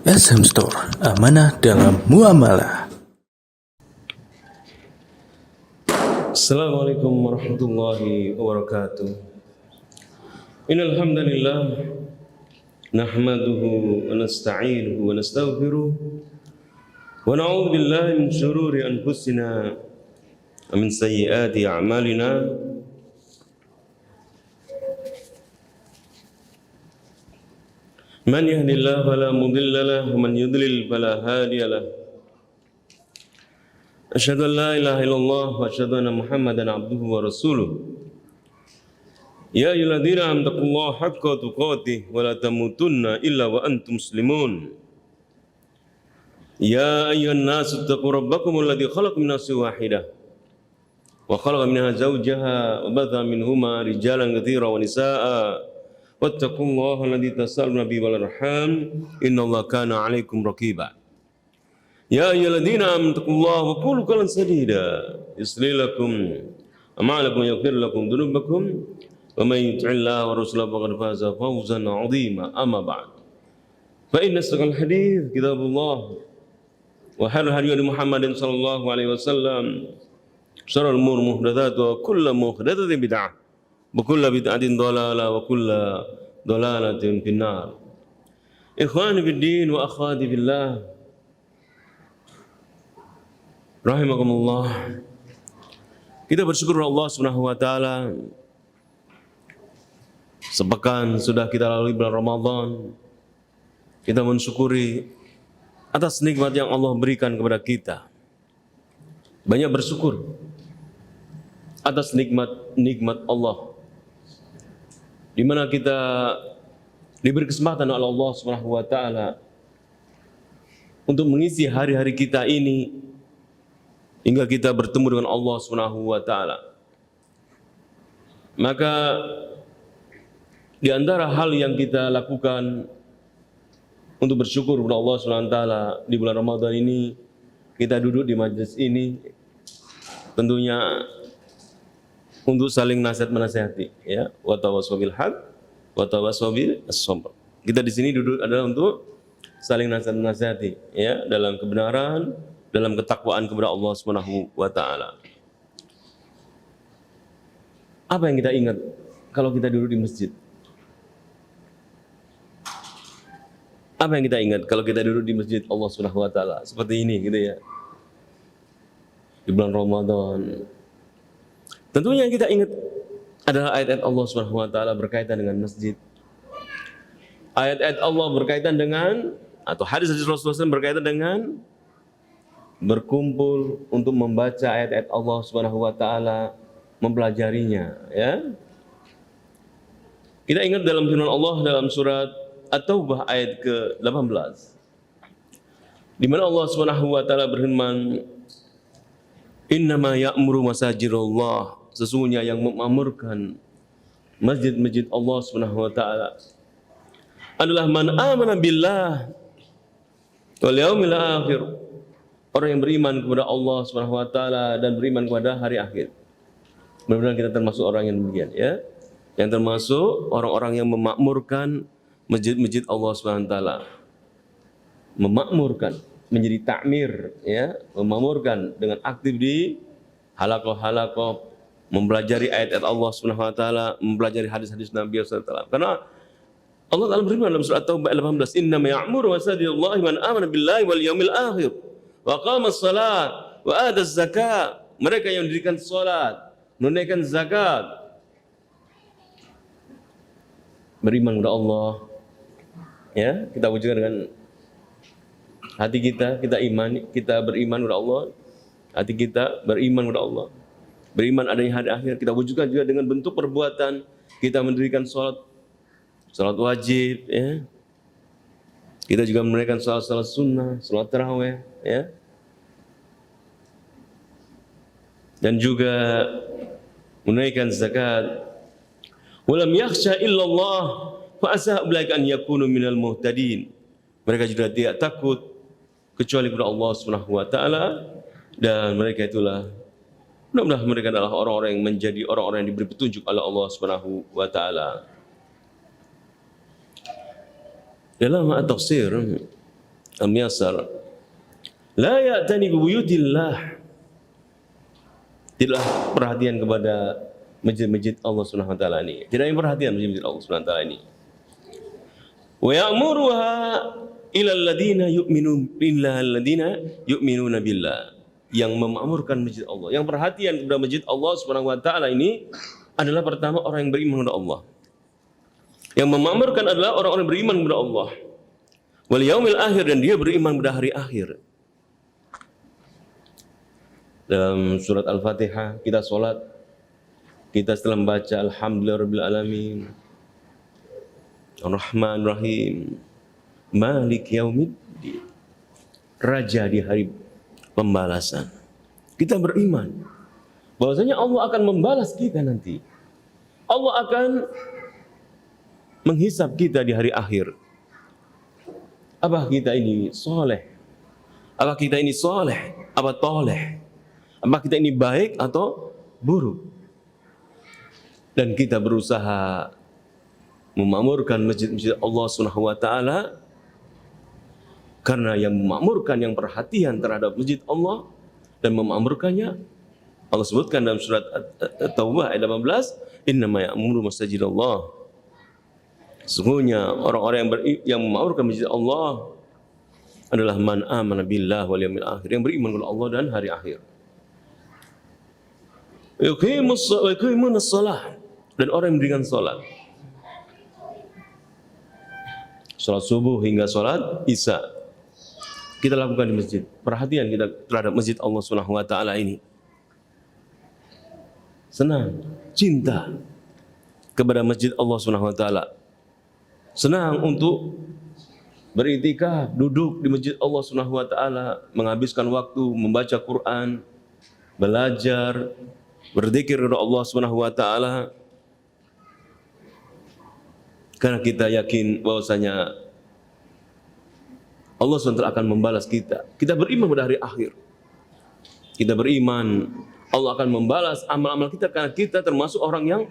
SM Store, amanah dalam muamalah. Assalamualaikum warahmatullahi wabarakatuh. Innal hamdalillah nahmaduhu wa nasta'inuhu wa nastaghfiruh wa na'udzu billahi min shururi anfusina wa min sayyiati a'malina. Man yahdihillahu fala mudilla lahu wa man yudlil fala hadiya lahu. Asyhadu an la ilaha illallah wa asyhadu anna Muhammadan abduhu wa rasuluh. Ya ayyuhalladzina amanu taqullaha haqqa tuqatih wa la tamutunna illa wa antum muslimun. Ya ayyuhan nasu taqu rabbakum alladzi khalaqakum min nafsin wahidah wa khalaqa minha zawjaha wa batha minhuma rijalan katsiran wa nisaa'a wattaqullaha alladzi tasaaluna bihi wal arham innallaha kana 'alaikum raqiba. Ya ayyuhalladzina amanu taqullaha wa qulu qawlan sadida yuslih lakum a'malakum wa yaghfir lakum dhunubakum wa may yuti'illaha wa rasulahu faqad faza fawzan 'azima. Amma ba'd. Fa inna asdaqal hadits kitabullah wa khairul hadi Muhammadin sallallahu alaihi wasallam. Syarrul umur muhdatsatuha wa kullu muhdatsatin bid'ah wa kullu bid'atin dhalalah wa kullu dhalalatin finnar. Ikhwani fid din wa akhwati fillah, rahimakumullah. Kita bersyukur Allah Subhanahu wa taala, sepekan sudah kita lalui bulan Ramadan. Kita mensyukuri atas nikmat yang Allah berikan kepada kita. Banyak bersyukur atas nikmat Allah, di mana kita diberi kesempatan oleh Allah Subhanahu wa taala untuk mengisi hari-hari kita ini hingga kita bertemu dengan Allah Subhanahu wa taala. Maka di antara hal yang kita lakukan untuk bersyukur kepada Allah Subhanahu wa taala di bulan Ramadan ini, kita duduk di majelis ini tentunya untuk saling nasihat-menasihati, ya, wa tawassaw bil haq wa tawassaw bis sabr. Kita di sini duduk adalah untuk saling nasihat-menasihati, ya, dalam kebenaran, dalam ketakwaan kepada Allah Subhanahu wa taala. Apa yang kita ingat kalau kita duduk di masjid? Apa yang kita ingat kalau kita duduk di masjid Allah Subhanahu wa taala seperti ini, gitu ya, di bulan Ramadan? Tentunya yang kita ingat adalah ayat-ayat Allah Subhanahu wa taala berkaitan dengan masjid. Ayat-ayat Allah berkaitan dengan, atau hadis-hadis Rasulullah SAW berkaitan dengan berkumpul untuk membaca ayat-ayat Allah Subhanahu wa taala, mempelajarinya, ya. Kita ingat dalam firman Allah dalam surat At-Taubah ayat ke-18, di mana Allah Subhanahu wa taala berfirman, "Innama ya'muru masajidallah," sesungguhnya yang memakmurkan masjid-masjid Allah Subhanahu wa taala adalah man amana billah wal yaumil akhir, orang yang beriman kepada Allah Subhanahu wa taala dan beriman kepada hari akhir. Mudah-mudahan kita termasuk orang yang demikian, ya, yang termasuk orang-orang yang memakmurkan masjid-masjid Allah Subhanahu wa taala. Memakmurkan, menjadi takmir, ya, memakmurkan dengan aktif di halaqah-halaqah, mempelajari ayat-ayat Allah Subhanahu wa taala, mempelajari hadis-hadis Nabi sallallahu alaihi wasallam. Karena Allah Ta'ala berfirman dalam surat At-Taubah 18, "Innama ya'muru masajidallahi man amana billahi wal yaumil akhir wa qama as-salat wa ata az-zakat." Mereka yang mendirikan salat, menunaikan zakat, beriman kepada Allah, ya, kita wujudkan dengan hati kita, kita beriman kepada Allah, hati kita beriman kepada Allah, beriman adanya hari akhir. Kita wujudkan juga dengan bentuk perbuatan, kita mendirikan salat wajib, ya. Kita juga menunaikan salat sunnah, salat tarawih, ya. Dan juga menunaikan zakat. Walam yakhsha illallah fa asa ulaika an yakunu minal muhtadin. Mereka juga tidak takut kecuali kepada Allah Subhanahu wa taala, dan mereka itulah, mudah-mudahan mereka adalah orang-orang yang menjadi orang-orang yang diberi petunjuk oleh Allah Subhanahu wa taala. Dalam at-tafsir Al-Muyassar, la ya'tani bi buyutillah, tidaklah perhatian kepada masjid-masjid Allah Subhanahu wa taala ini. Tidak yang perhatian masjid-masjid Allah Subhanahu wa taala ini. Wa ya'muruha ila alladziina yu'minuna billah. Yang memakmurkan masjid Allah, yang perhatian kepada masjid Allah Subhanahu wa taala ini adalah pertama orang yang beriman kepada Allah. Yang memakmurkan adalah orang-orang yang beriman kepada Allah. Wal yaumil akhir, dan dia beriman pada hari akhir. Dalam surat Al-Fatihah kita sholat, kita setelah membaca Alhamdulillahirabbil alamin, Ar-Rahman Rahim, Malik Yaumiddin, Raja di hari pembalasan. Kita beriman bahwasanya Allah akan membalas kita nanti. Allah akan menghisab kita di hari akhir. Apa kita ini soleh? Apa kita ini soleh? Apa toleh? Apa kita ini baik atau buruk? Dan kita berusaha memakmurkan masjid-masjid Allah Subhanahu wa taala, karena yang memakmurkan, yang perhatian terhadap masjid Allah dan memakmurkannya, Allah sebutkan dalam surat At-Taubah ayat 18, innama ya'muru masajidallah. Sesungguhnya orang-orang yang memakmurkan masjid Allah adalah man amana billah wal yaumil akhir, yang beriman kepada Allah dan hari akhir. Yuqimunas shalah, dan orang yang mendirikan salat. Salat subuh hingga salat isya kita lakukan di masjid. Perhatian kita terhadap masjid Allah Subhanahu wa taala ini. Senang, cinta kepada masjid Allah Subhanahu wa taala. Senang untuk beriktikaf, duduk di masjid Allah Subhanahu wa taala, menghabiskan waktu membaca Quran, belajar, berzikir kepada Allah Subhanahu wa taala. Karena kita yakin bahwasanya Allah SWT akan membalas kita. Kita beriman pada hari akhir. Kita beriman Allah akan membalas amal-amal kita, karena kita termasuk orang yang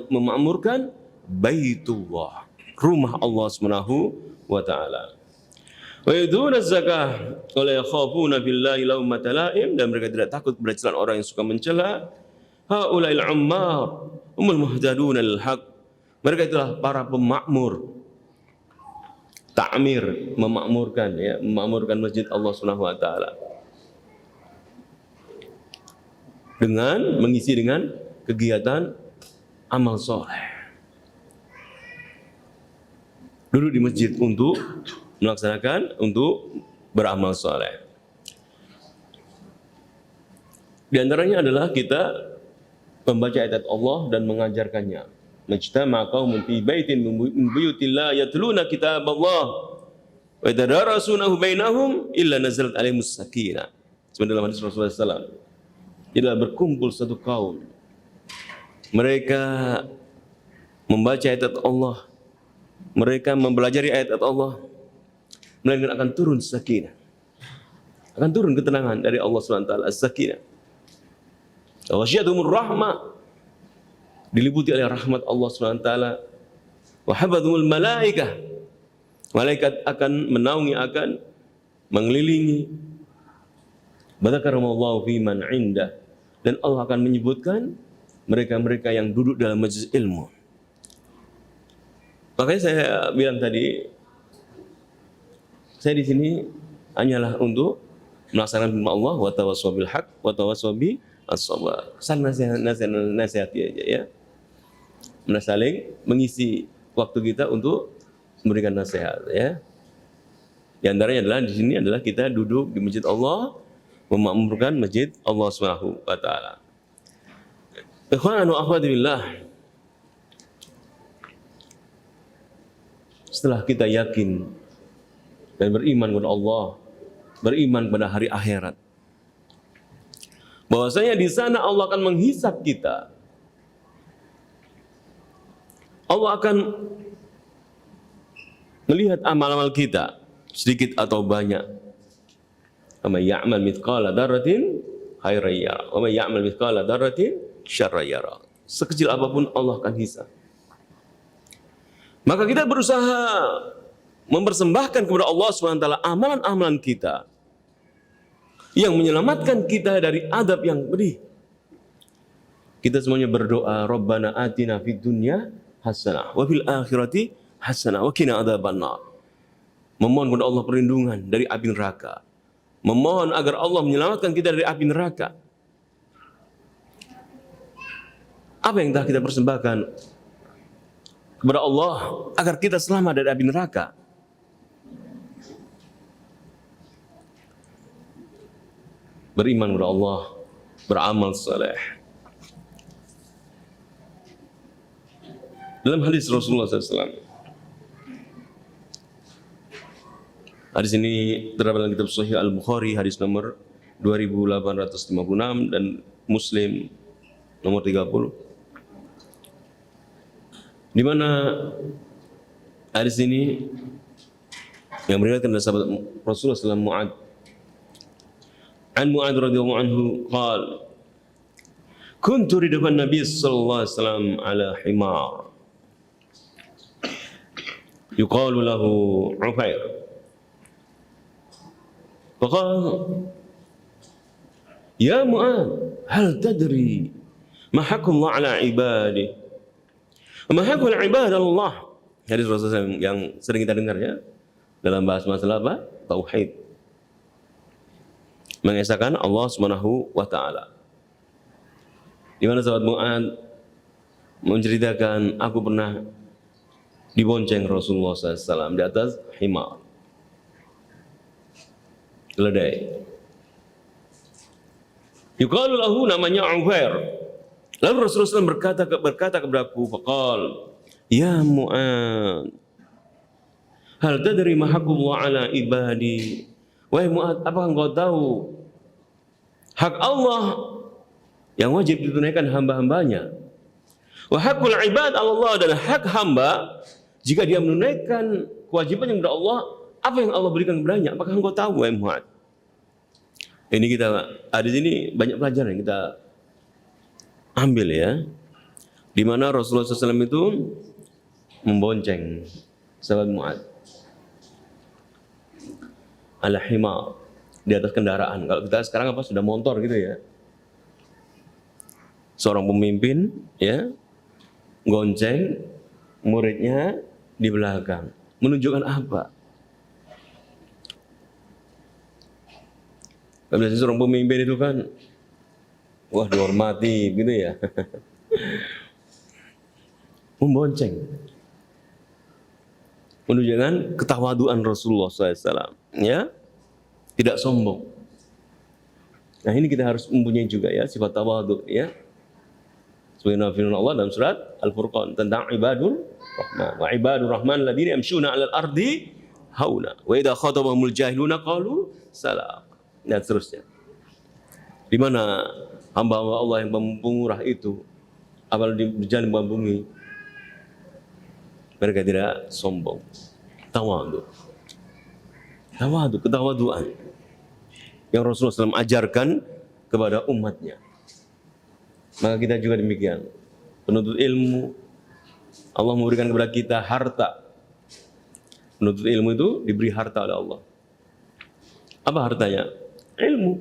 memakmurkan Baitullah, rumah Allah Subhanahu wa taala. Wa yuduna zakah wa la yakhafuna billahi laumata laim, dan mereka tidak takut pada celaan orang yang suka mencela. Haulail ummar humul muhtaduna lil haq. Mereka itulah para pemakmur. Ta'mir, memakmurkan, ya, memakmurkan masjid Allah Subhanahu wa taala. Dengan mengisi dengan kegiatan amal soleh. Duduk di masjid untuk melaksanakan, untuk beramal soleh. Di antaranya adalah kita membaca ayat Allah dan mengajarkannya. Majtama'a qaumun fi baitin min buyutillah yatluna kitaballah wa yatadarasunahu bainahum illa nazalat alaihimus sakinah. Sebenarnya dalam hadis Rasulullah SAW, tidak berkumpul satu kaum, mereka membaca ayat Allah, mereka mempelajari ayat Allah, melainkan akan turun sakinah, akan turun ketenangan dari Allah SWT, as-sakinah. Wa ghasyiyatuhumur rahmah, diliputi oleh rahmat Allah SWT. Wa hafathumul malaikah, malaikat akan menaungi, akan mengelilingi. Badzakarallahu fi man indah, dan Allah akan menyebutkan mereka-mereka yang duduk dalam majelis ilmu. Makanya saya bilang tadi, saya di sini hanyalah untuk melaksanakan firman Allah, wa tawassaw bil haq wa tawassaw bis sabr. Saling nasihati aja, ya. Saling mengisi waktu kita untuk memberikan nasihat, ya. Di antaranya adalah di sini adalah kita duduk di masjid Allah, memakmurkan masjid Allah Subhanahu wa taala. Ikhwan wa akhwati billah, setelah kita yakin dan beriman kepada Allah, beriman pada hari akhirat, bahwasanya di sana Allah akan menghisab kita, Allah akan melihat amal-amal kita sedikit atau banyak. Wa may ya'mal mithqala dzarratin khairan yara wa may ya'mal mithqala dzarratin syarran yara. Sekecil apapun Allah akan hisab. Maka kita berusaha mempersembahkan kepada Allah SWT amalan-amalan kita yang menyelamatkan kita dari adab yang pedih. Kita semuanya berdoa, Rabbana atina fid dunya hasanah wa fil akhirati hasanah wa qina adzabannar. Memohon kepada Allah perlindungan dari api neraka. Memohon agar Allah menyelamatkan kita dari api neraka. Apa yang telah kita persembahkan kepada Allah agar kita selamat dari api neraka? Beriman kepada Allah, beramal saleh. Dalam hadis Rasulullah SAW, hadis ini terdapat dalam kitab Sahih Al-Bukhari, hadis nomor 2856 dan Muslim nomor 30. Di mana hadis ini yang meriwayatkan dari sahabat Rasulullah SAW Mu'ad. An Mu'ad radhiyallahu anhu qala kuntu ridwan Nabi sallallahu alaihi wasallam ala himar yuqalu lahu Ufair. Faqala ya Mu'ad hal tadri ma haqqullah ala ibadihi wa ma haqqul ibad Allah. Hadis Rasulullah SAW yang sering kita dengar ya dalam bahas masalah apa? Tauhid. Mengesahkan Allah Subhanahu wa taala. Di mana sahabat Mu'ad menceritakan, aku pernah dibonceng Rasulullah SAW di atas himar, keledai. Yuqalu lahu, namanya Ufair. Lalu Rasulullah SAW berkata kepadaku, faqal, ya Mu'ad, hal tadri ma haqqullah ala ibadi? Wahai Mu'ad, apakah engkau tahu hak Allah yang wajib ditunaikan hamba-hambanya? Wa haqqul ibad Allah, dan hak hamba jika dia menunaikan kewajiban yang kepada Allah, apa yang Allah berikan kepadanya? Apakah engkau tahu, wahai Mu'ad? Ini kita ada di sini banyak pelajaran yang kita ambil ya. Di mana Rasulullah SAW itu membonceng sahabat Mu'ad ala himar, di atas kendaraan. Kalau kita sekarang apa, sudah motor gitu ya. Seorang pemimpin ya gonceng muridnya di belakang. Menunjukkan apa? Biasanya seorang pemimpin itu kan wah dihormati gitu ya. Membonceng. Menunjukkan ketawaduan Rasulullah SAW ya. Tidak sombong. Nah ini kita harus mempunyai juga ya sifat tawadu ya. Sebagaimana firman Allah dalam surat Al-Furqan tentang ibadur rahman. Wa ibadur rahman alladziina yamshuna 'alal ardi hauna wa idza khatabahumul jahiluna qalu salam. Dan seterusnya. Di mana hamba-hamba Allah yang pemurah itu apabila berjalan di bumi, mereka tidak sombong. Tawadu. Tawadu, ketawaduan yang Rasulullah SAW ajarkan kepada umatnya. Maka kita juga demikian. Penuntut ilmu, Allah memberikan kepada kita harta. Penuntut ilmu itu diberi harta oleh Allah. Apa hartanya? Ilmu.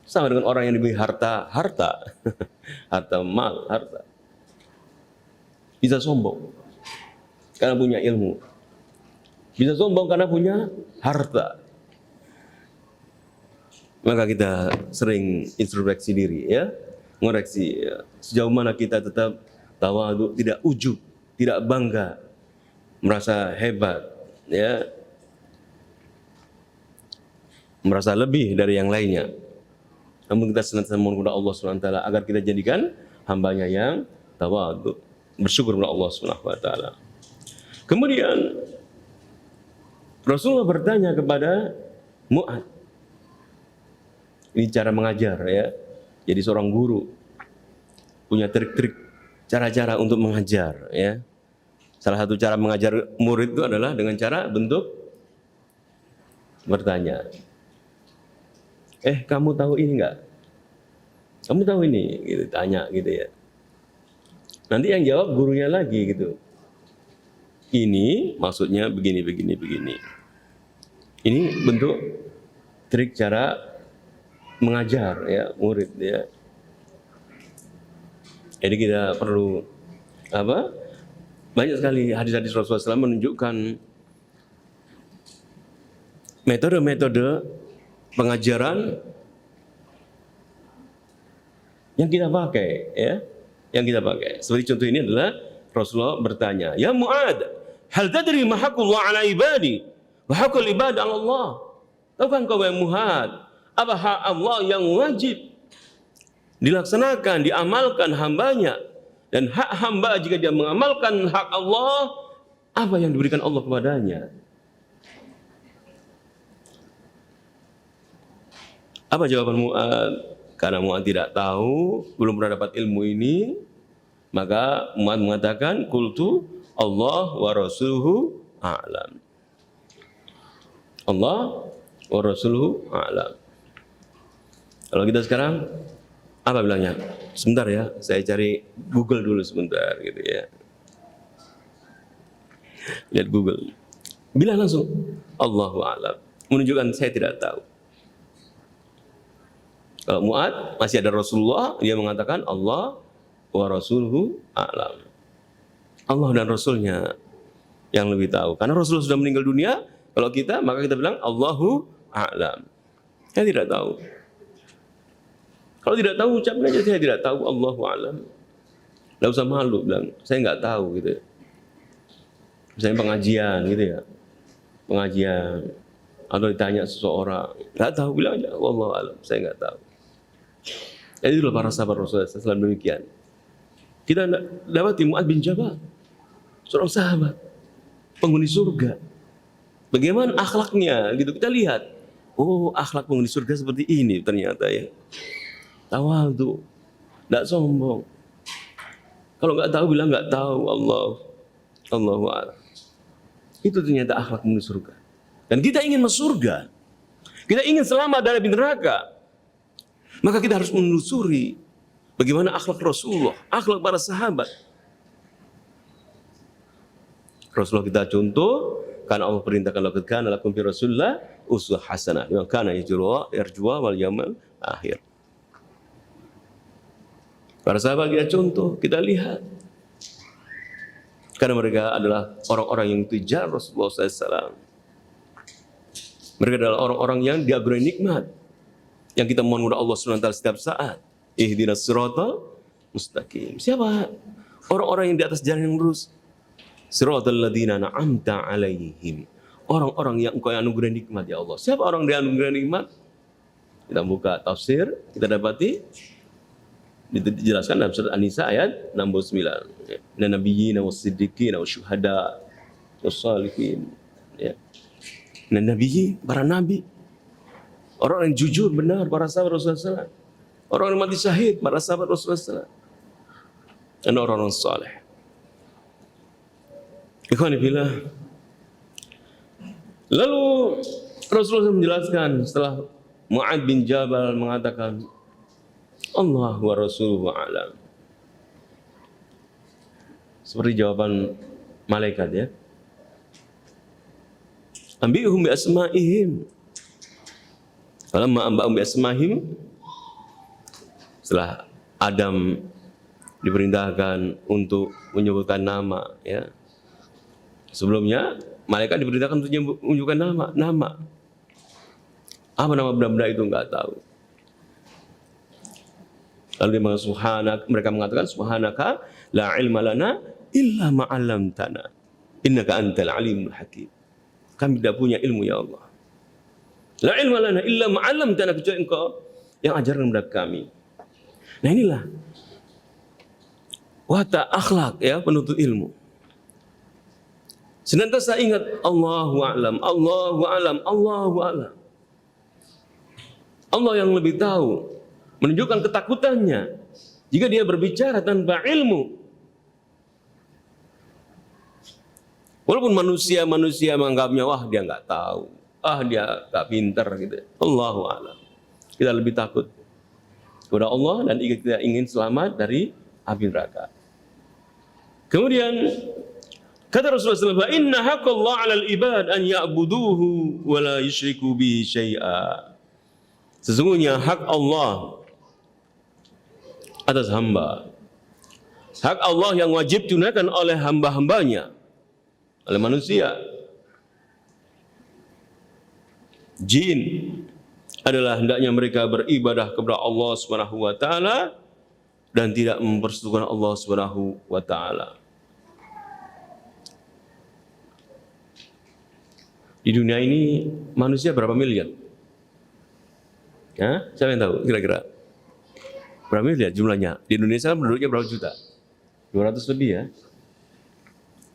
Sama dengan orang yang diberi harta, harta mal, harta. Bisa sombong karena punya ilmu. Bisa sombong karena punya harta. Maka kita sering introspeksi diri ya, ngoreksi ya. Sejauh mana kita tetap tawadu, tidak ujub, tidak bangga, merasa hebat ya, merasa lebih dari yang lainnya. Namun kita senantiasa memohon kepada Allah SWT agar kita jadikan hambanya yang tawadu, bersyukur kepada Allah SWT. Kemudian Rasulullah bertanya kepada Mu'ad. Ini cara mengajar ya. Jadi seorang guru punya trik-trik, cara-cara untuk mengajar ya. Salah satu cara mengajar murid itu adalah dengan cara bentuk bertanya. Kamu tahu ini enggak? Kamu tahu ini? Gitu, tanya gitu ya. Nanti yang jawab gurunya lagi gitu. Ini maksudnya begini. Ini bentuk trik cara mengajar ya murid ya. Jadi kita perlu banyak sekali hadis-hadis Rasulullah SAW menunjukkan metode-metode pengajaran yang kita pakai ya, Seperti contoh ini adalah Rasulullah bertanya, "Ya Mu'ad, hal tadri ma haqqullah 'ala ibadi wa haqqul ibad 'ala Allah?" Tahukah engkau ya Mu'ad, apa hak Allah yang wajib dilaksanakan, diamalkan hambanya, dan hak hamba jika dia mengamalkan hak Allah, apa yang diberikan Allah kepadanya? Apa jawaban Mu'ad? Karena Mu'ad tidak tahu, belum pernah dapat ilmu ini, maka Mu'ad mengatakan, "Qultu Allah wa rasuluhu a'lam." Allah wa rasuluhu a'lam. Kalau kita sekarang apa bilangnya? Sebentar ya, saya cari Google dulu sebentar gitu ya. Lihat Google. Bilang langsung Allahu a'lam. Menunjukkan saya tidak tahu. Kalau Mu'ad masih ada Rasulullah, dia mengatakan Allah wa rasuluhu a'lam. Allah dan Rasulnya yang lebih tahu. Karena Rasulullah sudah meninggal dunia, kalau kita, maka kita bilang Allahu a'lam. Saya tidak tahu. Kalau tidak tahu, ucapkan aja saya tidak tahu, Allahu a'lam. Tidak usah malu, bilang saya nggak tahu gitu. Misalnya pengajian gitu ya. Pengajian. Atau ditanya seseorang, nggak tahu, bilang aja Wallahu a'lam, saya nggak tahu. Jadi itulah para sahabat Rasulullah SAW demikian. Kita dapat Mu'ad bin Jabal, seorang sahabat, penghuni surga. Bagaimana akhlaknya gitu, kita lihat. Oh, akhlak penghuni surga seperti ini ternyata ya. Tawadhu, tidak sombong. Kalau nggak tahu bilang nggak tahu, Allahu a'lam. Itu ternyata akhlak penghuni surga. Dan kita ingin masuk surga, kita ingin selamat dari neraka, maka kita harus menelusuri bagaimana akhlak Rasulullah, akhlak para sahabat. Rasulullah kita contoh, karena Allah perintahkan laqad kana lakum fi Rasulillah uswah hasanah liman kana yarjuwa wal yawmal akhir. Para sahabat kita contoh, kita lihat. Karena mereka adalah orang-orang yang dikejar Rasulullah SAW. Mereka adalah orang-orang yang dianugerai nikmat, yang kita mohon kepada Allah SWT setiap saat. Ihdinas siratal mustaqim. Siapa? Orang-orang yang di atas jalan yang lurus. Siratal ladzina an'amta alaihim. Orang-orang yang Engkau anugerai nikmat ya Allah. Siapa orang yang dianugerai nikmat? Kita buka tafsir, kita dapati dijelaskan dalam surat An-Nisa ayat 69. Nabiyyin was-siddiqin wasyuhada was-salihin. Ya. Nabiyyin, para nabi. Orang yang jujur, benar, para sahabat Rasulullah SAW. Orang yang mati syahid, para sahabat Rasulullah SAW. Dan orang-orang saleh. Ikhwani fillah. Lalu Rasulullah SAW menjelaskan setelah Mu'ad bin Jabal mengatakan Allah wa rasuluhu a'lam. Seperti jawaban malaikat ya. Ambi'uhum bi asma'ihim. Falamma amba'um bi asma'ihim, setelah Adam diperintahkan untuk menyebutkan nama ya. Sebelumnya malaikat diperintahkan untuk menyebutkan nama. Apa nama benda-benda itu enggak tahu. Lalu dia mengatakan, mereka mengatakan subhanaka la ilma lana illa ma 'allamtana innaka antal alimul hakim. Kami tidak punya ilmu ya Allah. La ilma lana illa ma 'allamtana, kecuali Engkau yang ajarkan kepada kami. Nah inilah watak akhlak ya penuntut ilmu. Senantiasa ingat Allahu a'lam, Allahu a'lam, Allahu a'lam. Allah yang lebih tahu. Menunjukkan ketakutannya jika dia berbicara tanpa ilmu. Walaupun manusia menganggapnya wah dia nggak tahu, dia nggak pintar gitu. Allahu a'lam. Kita lebih takut kepada Allah dan kita ingin selamat dari api neraka. Kemudian kata Rasulullah SAW, "Inna haqqallah 'alal ibad an ya'buduhu wa la yusyriku bihi syai'a." Sesungguhnya hak Allah atas hamba, hak Allah yang wajib tunaikan oleh hamba-hambanya, oleh manusia, jin, adalah hendaknya mereka beribadah kepada Allah Subhanahu wa taala dan tidak mempersekutukan Allah Subhanahu wa taala. Di dunia ini manusia berapa miliar? Ya, siapa yang tahu kira-kira? Berapa miliar jumlahnya? Di Indonesia penduduknya berapa juta? 200 lebih ya.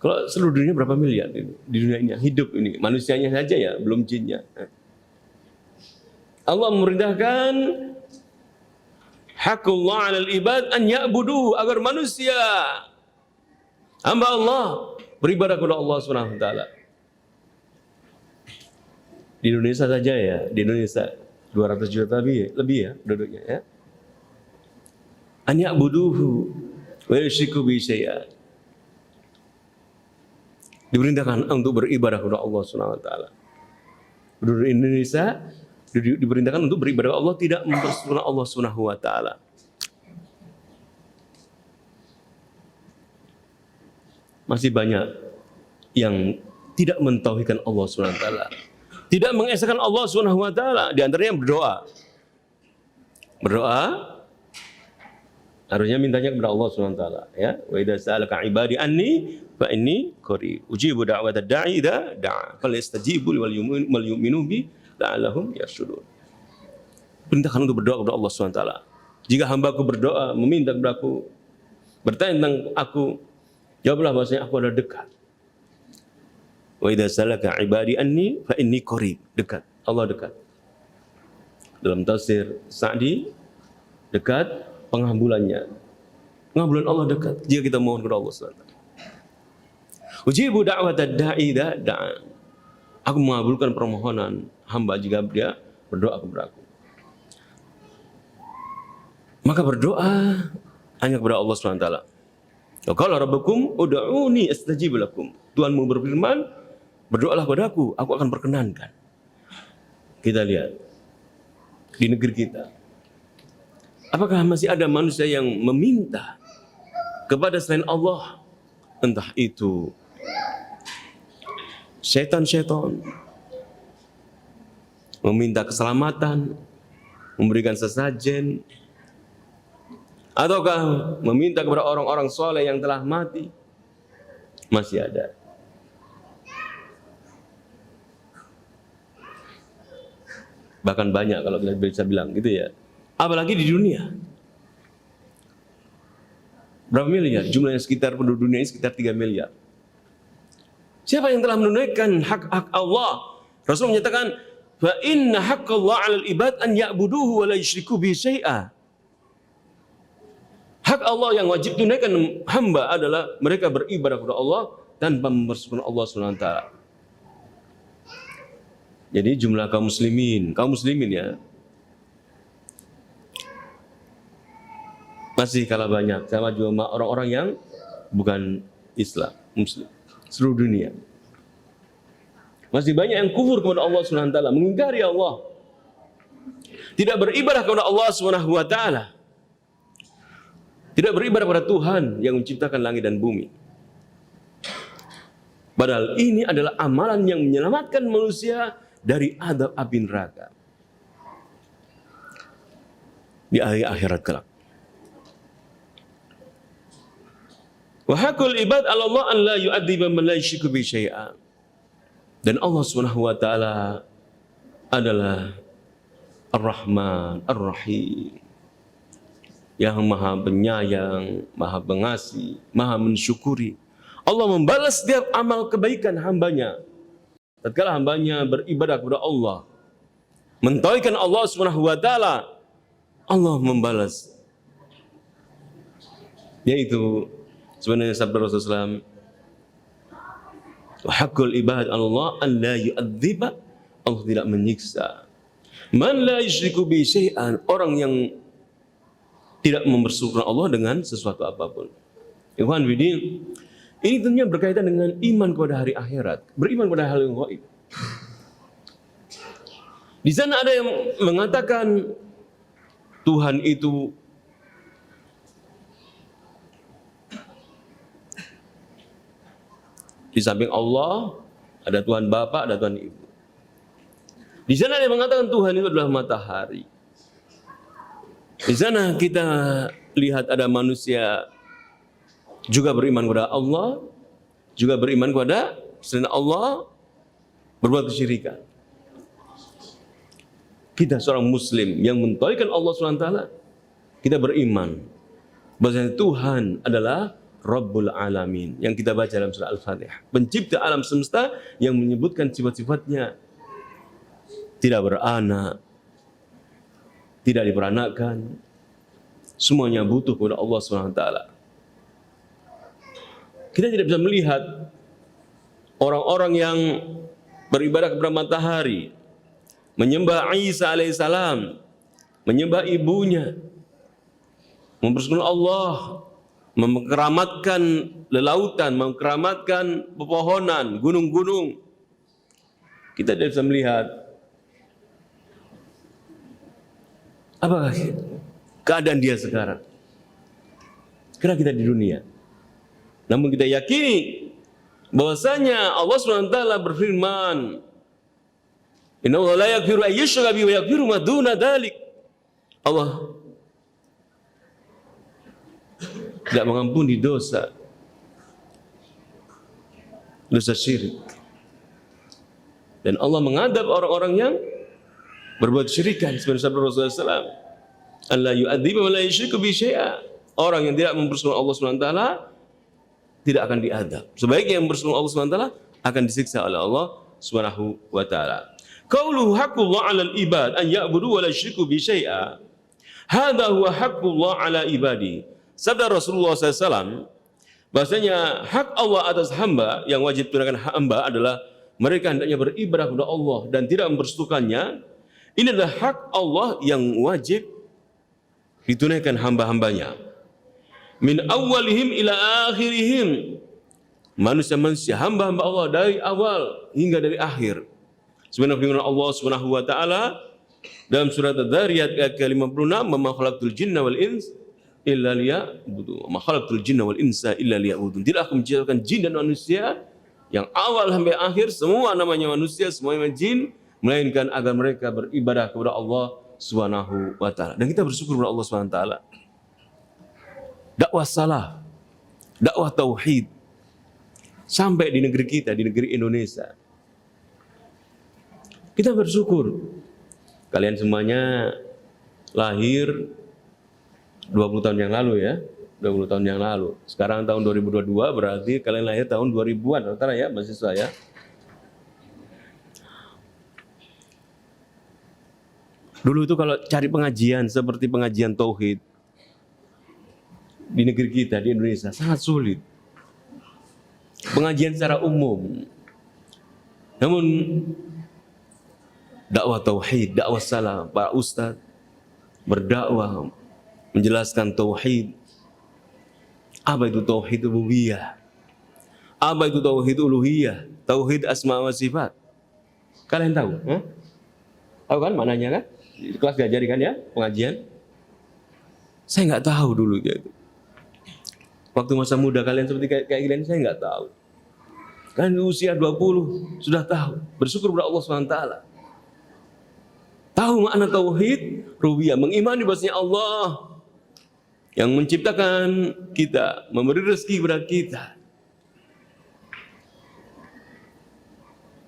Kalau seluruh dunia berapa miliar di dunia ini hidup ini? Manusianya saja ya, belum jinnya. Allah memerintahkan haqqullah 'alal ibad an ya'buduhu, agar manusia hamba Allah beribadah kepada Allah Subhanahu wa taala. Di Indonesia saja ya, di Indonesia 200 juta lebih ya penduduknya ya. An ya'buduhu wa yusyriku bihi syai'a. Diperintahkan untuk beribadah kepada Allah Subhanahu wa taala. Penduduk Indonesia diperintahkan untuk beribadah kepada Allah, tidak mempersekutukan Allah Subhanahu wa taala. Masih banyak yang tidak mentauhidkan Allah Subhanahu wa taala, tidak mengesahkan Allah Subhanahu wa taala, di antaranya berdoa. Berdoa harusnya mintanya kepada Allah Subhanahu wa taala ya. Wa idza sa'alaka 'ibadi anni fa inni qarib ujibu da'watad da'i idza da'a falyastajibu wal yu'minu bi la'allahum yarsyudun. Perintahkan untuk berdoa kepada Allah Subhanahu wa taala. Jika hambaku berdoa, meminta kepadaku, bertanya tentang aku, jawablah bahwasanya aku adalah dekat. Wa idza salaka ibadi anni fa inni qarib, dekat. Allah dekat. Dalam tafsir Sa'di, dekat pengambulannya. Pengambulan Allah dekat jika kita mohon kepada Allah Subhanahu wa taala. Ujibu da'watad da'i idza da'a. Aku mengabulkan permohonan hamba jika dia berdoa kepada aku. Maka berdoa hanya kepada Allah Subhanahu wa taala. Wa qala rabbukum ud'uni astajib lakum. Tuhanmu berfirman, berdoalah padaku, aku akan perkenankan. Kita lihat di negeri kita, apakah masih ada manusia yang meminta kepada selain Allah, entah itu setan-setan, meminta keselamatan, memberikan sesajen, ataukah meminta kepada orang-orang soleh yang telah mati? Masih ada. Bahkan banyak kalau kita bisa bilang gitu ya. Apalagi di dunia. Berapa miliar? Jumlahnya sekitar penduduk dunia ini sekitar 3 miliar. Siapa yang telah menunaikan hak-hak Allah? Rasul menyatakan, "Fa inna haqqallah 'alal ibad an ya'buduhu wa la yusyriku bihi syai'a." Hak Allah yang wajib tunaikan hamba adalah mereka beribadah kepada Allah tanpa mempersekutukan Allah Subhanahu wa taala. Jadi jumlah kaum muslimin ya, masih kalah banyak sama juga orang-orang yang bukan Islam, Muslim, seluruh dunia. Masih banyak yang kufur kepada Allah Subhanahu wa taala, mengingkari Allah, tidak beribadah kepada Allah Subhanahu wa taala, tidak beribadah kepada Tuhan yang menciptakan langit dan bumi. Padahal ini adalah amalan yang menyelamatkan manusia dari adab api neraka di akhirat kelak. Wa haqqul ibad 'ala Allah an la yu'adziba man la yusyriku bihi syai'a. Dan Allah Subhanahu wa taala adalah Ar-Rahman, Ar-Rahim, yang Maha Penyayang, Maha Pengasih, Maha Mensyukuri. Allah membalas setiap amal kebaikan hambanya. Tatkala hambanya beribadah kepada Allah, mentauhidkan Allah Subhanahu wa taala, Allah membalas. Yaitu sebenarnya sabda Rasulullah SAW, wa haqqul ibad 'ala Allah an la yu'adziba, Allah tidak menyiksa man la yusyriku bi syai'an, orang yang tidak mempersekutukan Allah dengan sesuatu apapun. Ikhwan fillah, ini tentunya berkaitan dengan iman kepada hari akhirat, beriman kepada hal yang gaib. Di sana ada yang mengatakan Tuhan itu di samping Allah ada Tuhan Bapa, ada Tuhan Ibu. Di sana ada yang mengatakan Tuhan itu adalah matahari. Di sana kita lihat ada manusia juga beriman kepada Allah, juga beriman kepada selain Allah, berbuat kesyirikan. Kita seorang muslim yang mentauhidkan Allah SWT, kita beriman bahwa Tuhan adalah Rabbul Alamin yang kita baca dalam surah Al-Fatihah, pencipta alam semesta yang menyebutkan sifat-sifatnya, tidak beranak, tidak diperanakkan, semuanya butuh kepada Allah SWT. Kita tidak bisa melihat orang-orang yang beribadah kepada matahari, menyembah Isa alaihissalam, menyembah ibunya, mempersekutukan Allah, mengkeramatkan lelautan, mengkeramatkan pepohonan, gunung-gunung. Kita tidak bisa melihat apa keadaan dia sekarang. Karena kita di dunia. Namun kita yakini bahwasanya Allah SWT berfirman, Inna Allah la yaghfiru an yushraka bihi wa yaghfiru ma duna dzalik. Allah tidak mengampuni dosa syirik. Dan Allah mengadab orang-orang yang berbuat syirikan. Seperti sabda Rasulullah SAW, Allah yu'adzibu man la yusyriku bihi syai'a. Orang yang tidak mempersekutukan Allah SWT tidak akan diadab. Sebaiknya yang mempersekutukan Allah SWT akan disiksa oleh Allah Subhanahu wa taala. Qauluhu haqqullah 'alal ibad an ya'budu wa la yusyriku bi syai'a. Hadza huwa haqqullah 'ala ibadi. Sabda Rasulullah SAW, bahasanya hak Allah atas hamba yang wajib tunaikan hamba adalah mereka hendaknya beribadah kepada Allah dan tidak mempersekutukannya. Ini adalah hak Allah yang wajib ditunaikan hamba-hambanya. Min awwalihim ila akhirihim. Manusia-manusia, hamba-hamba Allah dari awal hingga dari akhir. Sebagaimana Allah Subhanahu wa taala dalam surat Ad-Dzariyat ayat ke-56, "Ma khalaqtul jinna wal ins illa liya'budun." Ma khalaqtul jinna wal insa illa liya'budun. Tidak aku menciptakan jin dan manusia yang awal sampai akhir semua namanya manusia, semuanya jin, melainkan agar mereka beribadah kepada Allah Subhanahu wa taala. Dan kita bersyukur kepada Allah Subhanahu wa taala. Dakwah salah, dakwah tauhid sampai di negeri kita, di negeri Indonesia. Kita bersyukur. Kalian semuanya lahir 20 tahun yang lalu ya. 20 tahun yang lalu. Sekarang tahun 2022 berarti kalian lahir tahun 2000-an rata-rata ya, mahasiswa ya. Dulu itu kalau cari pengajian seperti pengajian tauhid di negeri kita, di Indonesia, sangat sulit. Pengajian secara umum. Namun dakwah tauhid, dakwah salam, para ustaz berdakwah menjelaskan tauhid. Apa itu tauhid rububiyah? Apa itu tauhid uluhiyah? Tauhid asma wa sifat. Kalian tahu? Tahu kan maknanya kan? Di kelas diajari kan ya, pengajian. Saya nggak tahu dulu gitu. Waktu masa muda kalian seperti kayak kalian, saya nggak tahu. Kalian di usia 20 sudah tahu. Bersyukur kepada Allah SWT. Tahu makna tauhid rububiyah, mengimani bahwasanya Allah yang menciptakan kita, memberi rezeki kepada kita.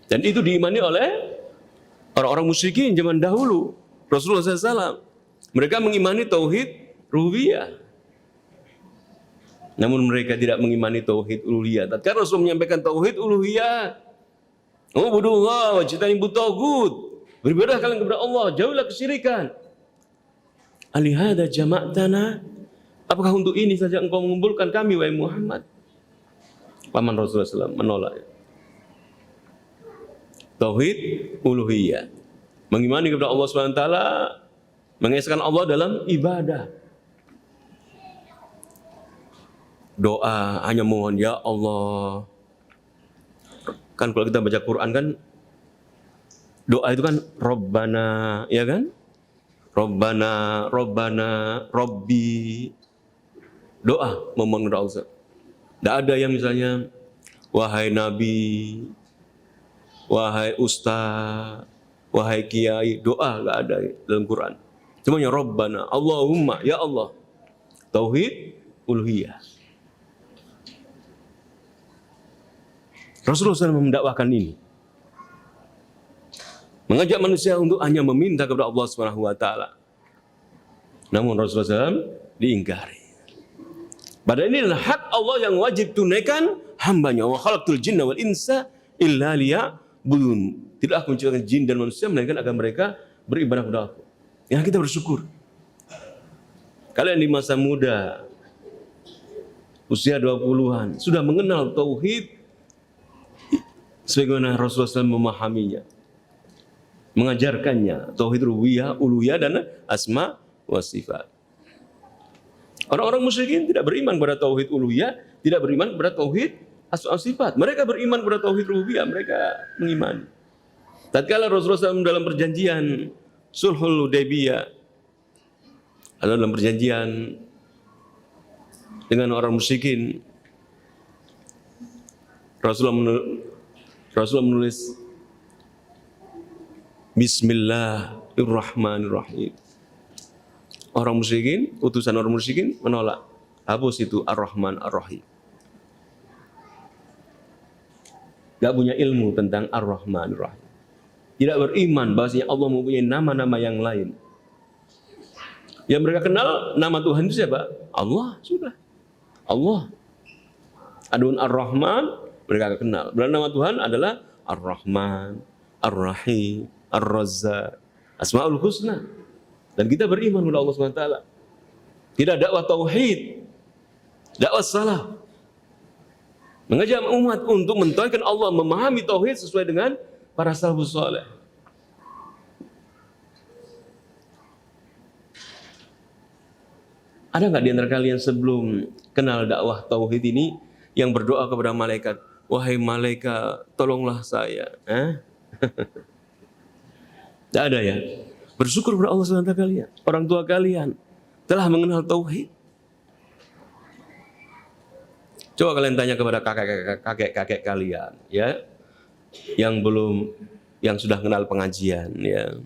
Dan itu diimani oleh orang-orang musyrikin zaman dahulu. Rasulullah SAW, mereka mengimani tauhid rububiyah. Namun mereka tidak mengimani tauhid uluhiyah. Tatkala Rasul menyampaikan tauhid uluhiyah, ubudullah wajtanibu taghut. Beribadah kalian kepada Allah, jauhlah kesyirikan. Alihada jama'tana? Apakah untuk ini saja engkau mengumpulkan kami, wahai Muhammad? Paman Rasulullah SAW menolak. Tauhid uluhiyah. Mengimani kepada Allah SWT, mengesahkan Allah dalam ibadah. doa hanya mohon ya Allah. Kan kalau kita baca Quran kan doa itu kan Rabbana, ya kan? Rabbana, Rabbana, Rabbi. Doa, memohon kepada Allah. Tidak ada yang misalnya wahai Nabi, wahai Ustaz, wahai Kiai. Doa nggak ada dalam Quran. Cuma ya Rabbana, Allahumma, ya Allah. Tauhid uluhiyah. Rasulullah SAW mendakwahkan ini. Mengajak manusia untuk hanya meminta kepada Allah Subhanahu wa taala. Namun Rasulullah SAW diingkari. Padahal ini adalah hak Allah yang wajib tunaikan hambanya. Wa khalaqtul jinna wal insa illa liya'budun. Tidak aku menciptakan jin dan manusia melainkan agar mereka beribadah kepada aku. Yang kita bersyukur. Kalian di masa muda, usia 20-an, sudah mengenal tauhid sebagaimana Rasulullah SAW memahaminya. Mengajarkannya tauhid rububiyah, uluhiyah dan asma wa sifat. Orang-orang musyrikin tidak beriman kepada tauhid uluhiyah, tidak beriman kepada tauhid asma sifat. Mereka beriman kepada tauhid rububiyah, mereka mengimani. Tatkala Rasulullah SAW dalam perjanjian Sulhul Hudaybiyah, atau dalam perjanjian dengan orang musyrikin, Rasulullah menulis Bismillahirrahmanirrahim. Orang musyrikin, utusan orang musyrikin menolak. Hapus itu Ar-Rahman Ar-Rahim. Gak punya ilmu tentang Ar-Rahman Ar-Rahim. Tidak beriman bahwasanya Allah mempunyai nama-nama yang lain. Yang mereka kenal nama Tuhan itu siapa? Allah, sudah. Allah. Adapun Ar-Rahman mereka kenal. Berarti nama Tuhan adalah Ar-Rahman, Ar-Rahim, Ar-Razzaq, Asmaul Husna. Dan kita beriman kepada Allah SWT. Tidak dakwah tauhid, dakwah salah. Mengajak umat untuk mentauhidkan Allah, memahami tauhid sesuai dengan para salafus saleh. Ada nggak di antara kalian sebelum kenal dakwah tauhid ini yang berdoa kepada malaikat, wahai malaikat, tolonglah saya? Tidak ada ya. Bersyukur kepada Allah SWT kalian, orang tua kalian telah mengenal tauhid. Coba kalian tanya kepada kakek-kakek kalian, ya, yang sudah kenal pengajian, ya.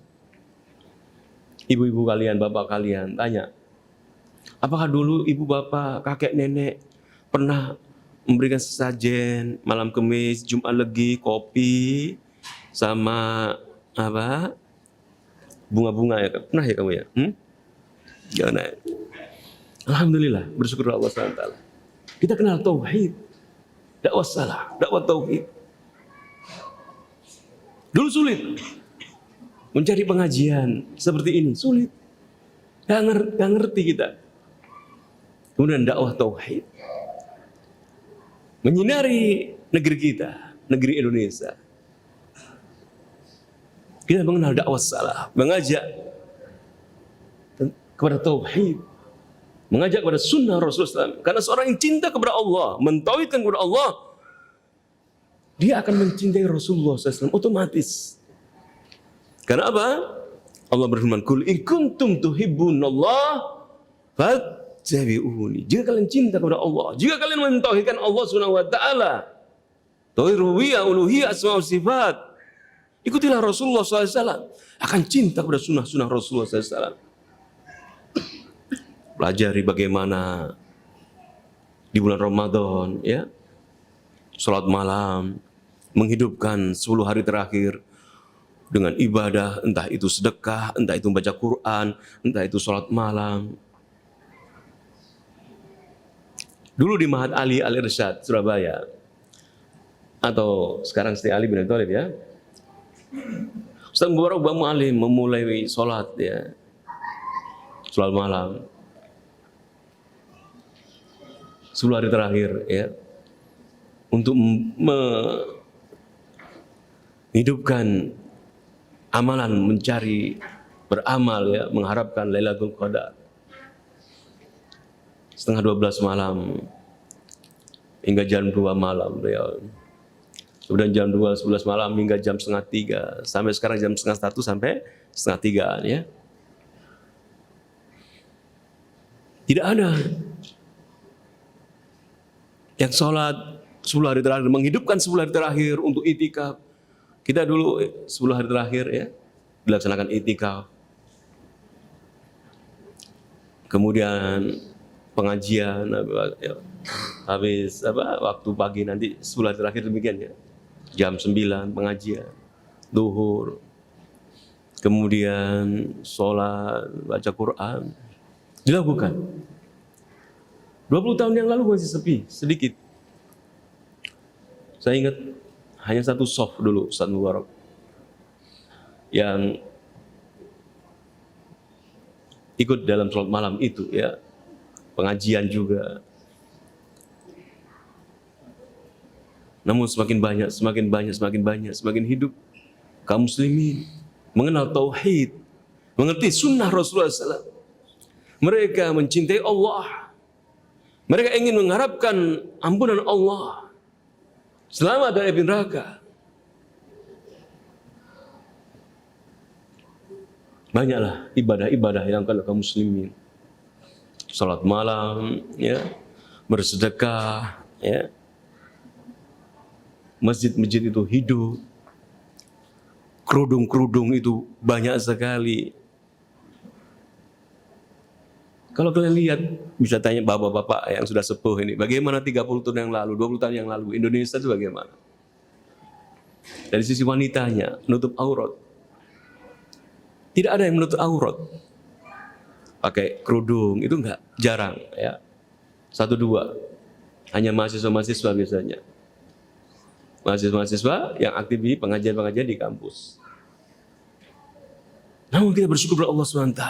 Ibu-ibu kalian, bapak kalian, tanya, apakah dulu ibu bapak, kakek nenek pernah memberikan sesajen malam Kamis, Jumat Legi, kopi sama apa? Bunga-bunga ya, pernah ya kamu ya? Jangan. Alhamdulillah, bersyukur Allah SWT. Kita kenal tauhid, dakwah salah, dakwah tauhid. Dulu sulit mencari pengajian seperti ini, sulit. Gak ngerti kita. Kemudian dakwah tauhid menyinari negeri kita, negeri Indonesia. Kita mengenal dakwah salah, mengajak kepada tauhid, mengajak kepada sunnah Rasulullah SAW. Karena seorang yang cinta kepada Allah, mentauhidkan kepada Allah, dia akan mencintai Rasulullah SAW otomatis. Karena apa? Allah berfirman, "Qul in kuntum tuhibbunallah fattabi'uni." Jika kalian cinta kepada Allah, jika kalian mentauhidkan Allah Subhanahu wa taala, tauhid rububiyah, uluhiyah, asma wa sifat, ikutilah Rasulullah SAW, akan cinta kepada sunnah-sunnah Rasulullah SAW. Pelajari bagaimana di bulan Ramadan, ya, salat malam, menghidupkan 10 hari terakhir dengan ibadah, entah itu sedekah, entah itu membaca Quran, entah itu salat malam. Dulu di Mahat Ali Al-Irsyad, Surabaya, atau sekarang Siti Ali bin Abi Thalib, ya, Ustaz Mubarak Bang Mu'alim memulai sholat, ya, sholat malam 10 hari terakhir, ya, untuk menghidupkan amalan, mencari beramal, ya, mengharapkan Lailatul Qadar. Setengah 12 malam hingga jam 2 malam beliau. Kemudian jam 2, 11 malam hingga jam setengah 3. Sampai sekarang jam setengah 1 sampai setengah 3 ya. Tidak ada yang sholat 10 hari terakhir, menghidupkan 10 hari terakhir untuk itikaf. Kita dulu 10 hari terakhir ya, dilaksanakan itikaf. Kemudian pengajian habis waktu pagi nanti 10 hari terakhir demikian ya. Jam 9 pengajian, zuhur, kemudian sholat, baca Quran, dilakukan. 20 tahun yang lalu masih sepi, sedikit. Saya ingat hanya satu soft dulu, Ustaz Mubarak, yang ikut dalam sholat malam itu ya, pengajian juga. Namun semakin banyak, semakin hidup kaum muslimin mengenal tauhid, mengerti sunnah Rasulullah SAW. Mereka mencintai Allah, mereka ingin mengharapkan ampunan Allah, selamat dari api neraka. Banyaklah ibadah-ibadah yang kalau kaum muslimin, salat malam, ya, bersedekah, ya. Masjid-masjid itu hidup, kerudung-kerudung itu banyak sekali. Kalau kalian lihat, bisa tanya bapak-bapak yang sudah sepuh ini, bagaimana 30 tahun yang lalu, 20 tahun yang lalu, Indonesia itu bagaimana? Dari sisi wanitanya, nutup aurat. Tidak ada yang menutup aurat. Pakai kerudung, itu enggak, jarang. Ya. 1-2, hanya mahasiswa-mahasiswa biasanya. Mahasiswa-mahasiswa yang aktif di pengajian-pengajian di kampus. Namun kita bersyukur kepada Allah SWT.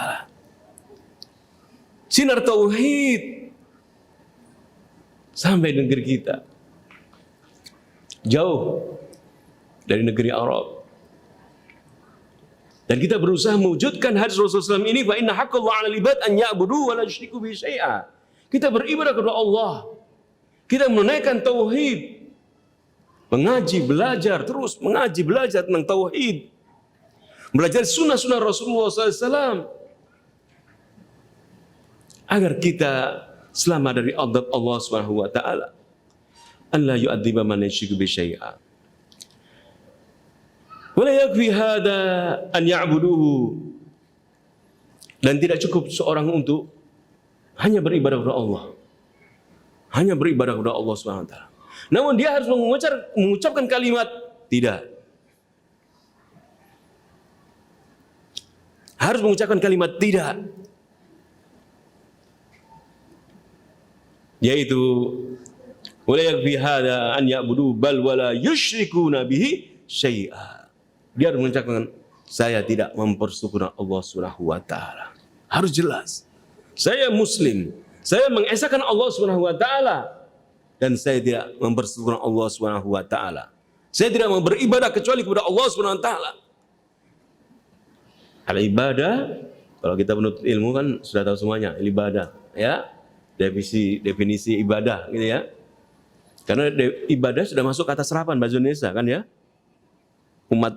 Sinar tauhid sampai negeri kita, jauh dari negeri Arab. Dan kita berusaha mewujudkan hadis Rasulullah SAW ini, fa inna haqqallah 'alal ibad an ya'budu wa la yusyriku bihi syai'a. Kita beribadah kepada Allah. Kita menunaikan tauhid. Mengaji, belajar, terus mengaji, belajar tentang tauhid. Belajar sunnah-sunnah Rasulullah SAW. Agar kita selamat dari adab Allah Subhanahu wa taala. Allah yu'adziba man yusyriku bi syai'a. Wa la yakfi hadza an ya'buduhu. Dan tidak cukup seorang untuk hanya beribadah kepada Allah. Hanya beribadah kepada Allah Subhanahu wa taala. Namun dia harus mengucapkan kalimat tidak. Harus mengucapkan kalimat tidak. Yaitu wala yakfi hada an ya'budu bal wala yusyrikuna bihi syai'a. Dia harus mengucapkan saya tidak mempersekutukan Allah Subhanahu wa taala. Harus jelas. Saya muslim. Saya mengesahkan Allah Subhanahu wa taala. Dan saya tidak mempersekutukan Allah Subhanahu wa taala. Saya tidak mau beribadah kecuali kepada Allah Subhanahu wa taala. Al ibadah, kalau kita menuntut ilmu kan sudah tahu semuanya, ibadah, ya. Definisi ibadah gitu ya. Karena ibadah sudah masuk kata serapan bahasa Indonesia kan ya. Umat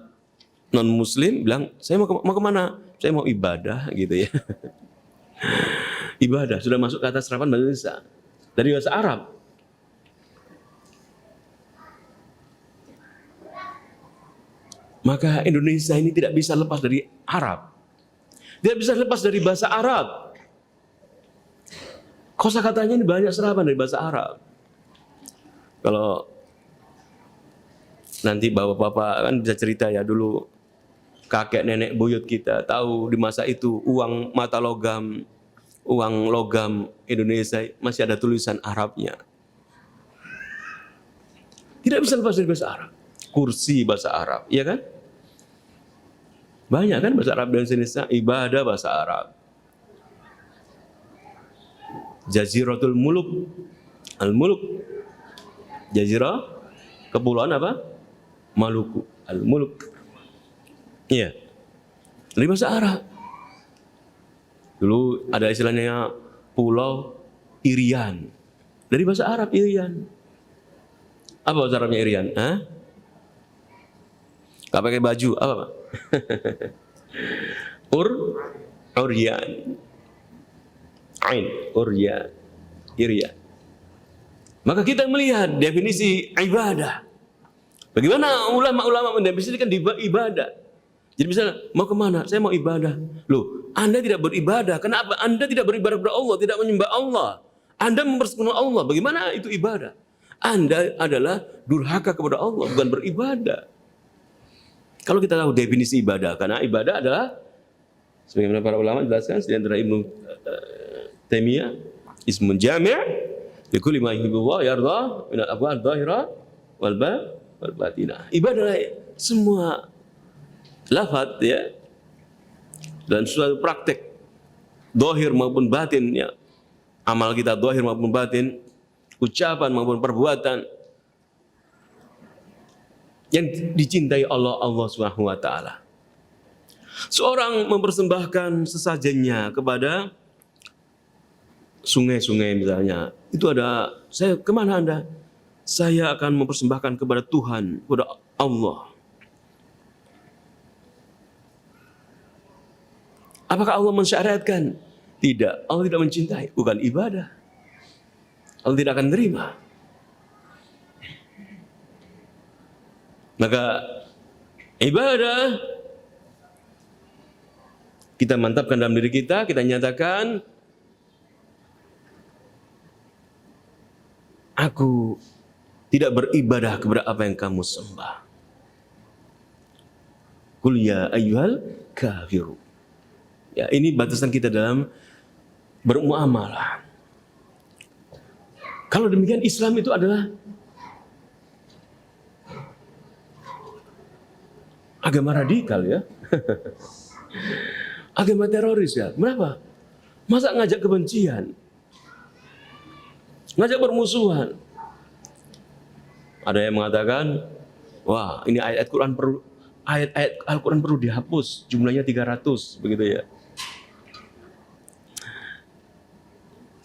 non muslim bilang, "Saya mau kemana? Saya mau ibadah," gitu ya. Ibadah sudah masuk kata serapan bahasa Indonesia. Dari bahasa Arab. Maka Indonesia ini tidak bisa lepas dari Arab. Tidak bisa lepas dari bahasa Arab. Kosakatanya ini banyak serapan dari bahasa Arab. Kalau nanti bapak-bapak kan bisa cerita ya, dulu kakek nenek buyut kita tahu di masa itu uang mata logam, uang logam Indonesia masih ada tulisan Arabnya. Tidak bisa lepas dari bahasa Arab. Kursi bahasa Arab, iya kan? Banyak kan bahasa Arab dan Indonesia, ibadah bahasa Arab. Jaziratul Muluk, Al-Muluk. Jazirah, kepulauan apa? Maluku, Al-Muluk. Iya. Dari bahasa Arab. Dulu ada istilahnya Pulau Irian. Dari bahasa Arab Irian. Apa bahasa Arabnya Irian? Hah? Gak pakai baju, apa Pak? Uryan. Ain, uryan. Irian. Maka kita melihat definisi ibadah. Bagaimana ulama-ulama mendefinisikan ibadah? Jadi misalnya, mau kemana? Saya mau ibadah. Loh, Anda tidak beribadah. Kenapa? Anda tidak beribadah kepada Allah, tidak menyembah Allah. Anda mempersekutukan Allah. Bagaimana itu ibadah? Anda adalah durhaka kepada Allah, bukan beribadah. Kalau kita tahu definisi ibadah, karena ibadah adalah, sebagaimana para ulama jelaskan, di antara Ibnu Taimiyah, ismun jami' likulli ma yuhibbullah yarda min al-aqwal dhahira wal batinah. Ibadah semua lafaz ya, dan suatu praktek zahir maupun batin ya, amal kita zahir maupun batin, ucapan maupun perbuatan yang dicintai Allah Subhanahu wa taala. Seorang mempersembahkan sesajennya kepada sungai-sungai misalnya, itu ada, saya kemana Anda? Saya akan mempersembahkan kepada Tuhan, kepada Allah. Apakah Allah mensyariatkan? Tidak, Allah tidak mencintai, bukan ibadah. Allah tidak akan terima. Maka ibadah kita mantapkan dalam diri kita nyatakan, aku tidak beribadah kepada apa yang kamu sembah. Qul ya ayyuhal kafiru. Ya, ini batasan kita dalam bermuamalah. Kalau demikian Islam itu adalah agama radikal ya. Agama teroris ya. Kenapa? Masa ngajak kebencian? Ngajak permusuhan? Ada yang mengatakan, wah, ini ayat Al-Quran perlu dihapus, jumlahnya 300 begitu ya.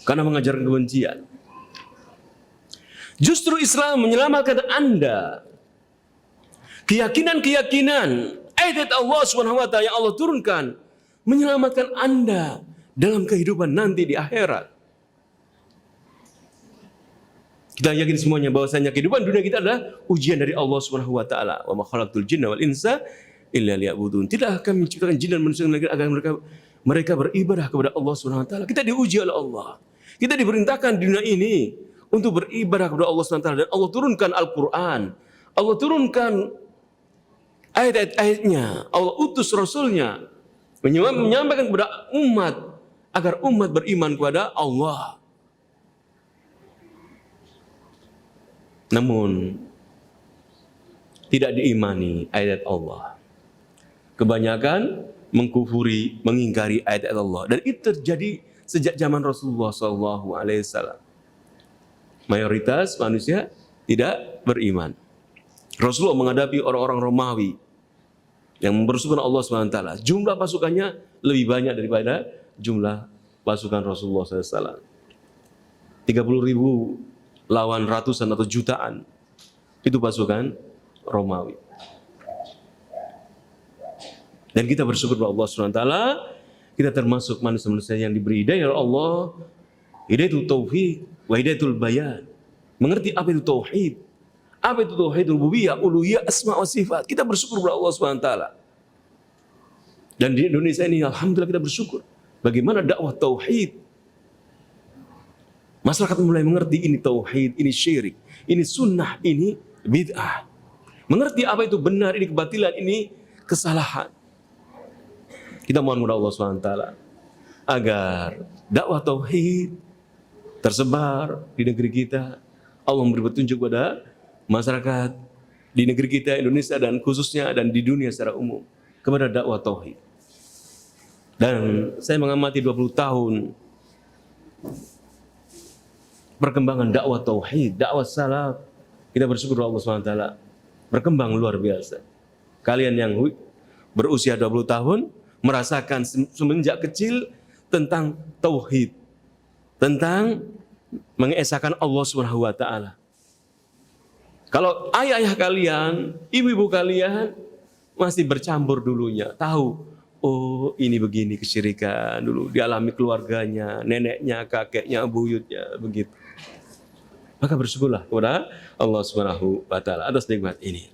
Karena mengajarkan kebencian. Justru Islam menyelamatkan Anda. Keyakinan-keyakinan ayat Allah SWT yang Allah turunkan menyelamatkan Anda dalam kehidupan nanti di akhirat. Kita yakin semuanya bahwasanya kehidupan dunia kita adalah ujian dari Allah SWT. Wa ma khalaqtul jinna wal insa illa liya'budun. Tidak akan menciptakan jin dan manusia agar mereka beribadah kepada Allah SWT. Kita diuji oleh Allah. Kita diperintahkan di dunia ini untuk beribadah kepada Allah SWT, dan Allah turunkan Al-Quran. Allah turunkan ayat-ayatnya. Allah utus Rasulnya menyampaikan kepada umat agar umat beriman kepada Allah. Namun tidak diimani ayat Allah. Kebanyakan mengkufuri, mengingkari ayat Allah, dan itu terjadi sejak zaman Rasulullah SAW. Mayoritas manusia tidak beriman. Rasulullah menghadapi orang-orang Romawi yang mempersekutukan Allah SWT. Jumlah pasukannya lebih banyak daripada jumlah pasukan Rasulullah SAW. 30.000 lawan ratusan atau jutaan. Itu pasukan Romawi. Dan kita bersyukur kepada Allah SWT, kita termasuk manusia-manusia yang diberi hidayah oleh Allah, hidayatul tauhid wa hidayatul bayan. Mengerti apa itu tauhid, apa itu tauhid rububiyah, uluhiyah, asma wa sifat. Kita bersyukur kepada Allah SWT. Dan di Indonesia ini alhamdulillah kita bersyukur. Bagaimana dakwah tauhid? Masyarakat mulai mengerti ini tauhid, ini syirik, ini sunnah, ini bid'ah. Mengerti apa itu benar, ini kebatilan, ini kesalahan. Kita mohon kepada Allah SWT agar dakwah tauhid tersebar di negeri kita. Allah memberi petunjuk kepada masyarakat di negeri kita Indonesia, dan khususnya dan di dunia secara umum kepada dakwah tauhid. Dan saya mengamati 20 tahun perkembangan dakwah tauhid, dakwah salaf. Kita bersyukur Allah SWT berkembang luar biasa. Kalian yang berusia 20 tahun merasakan semenjak kecil tentang tauhid, tentang mengesahkan Allah SWT. Kalau ayah-ayah kalian, ibu-ibu kalian masih bercampur dulunya, tahu, oh ini begini kesyirikan dulu dialami keluarganya, neneknya, kakeknya, buyutnya, begitu. Maka bersyukurlah kepada Allah Subhanahu wa taala atas nikmat ini.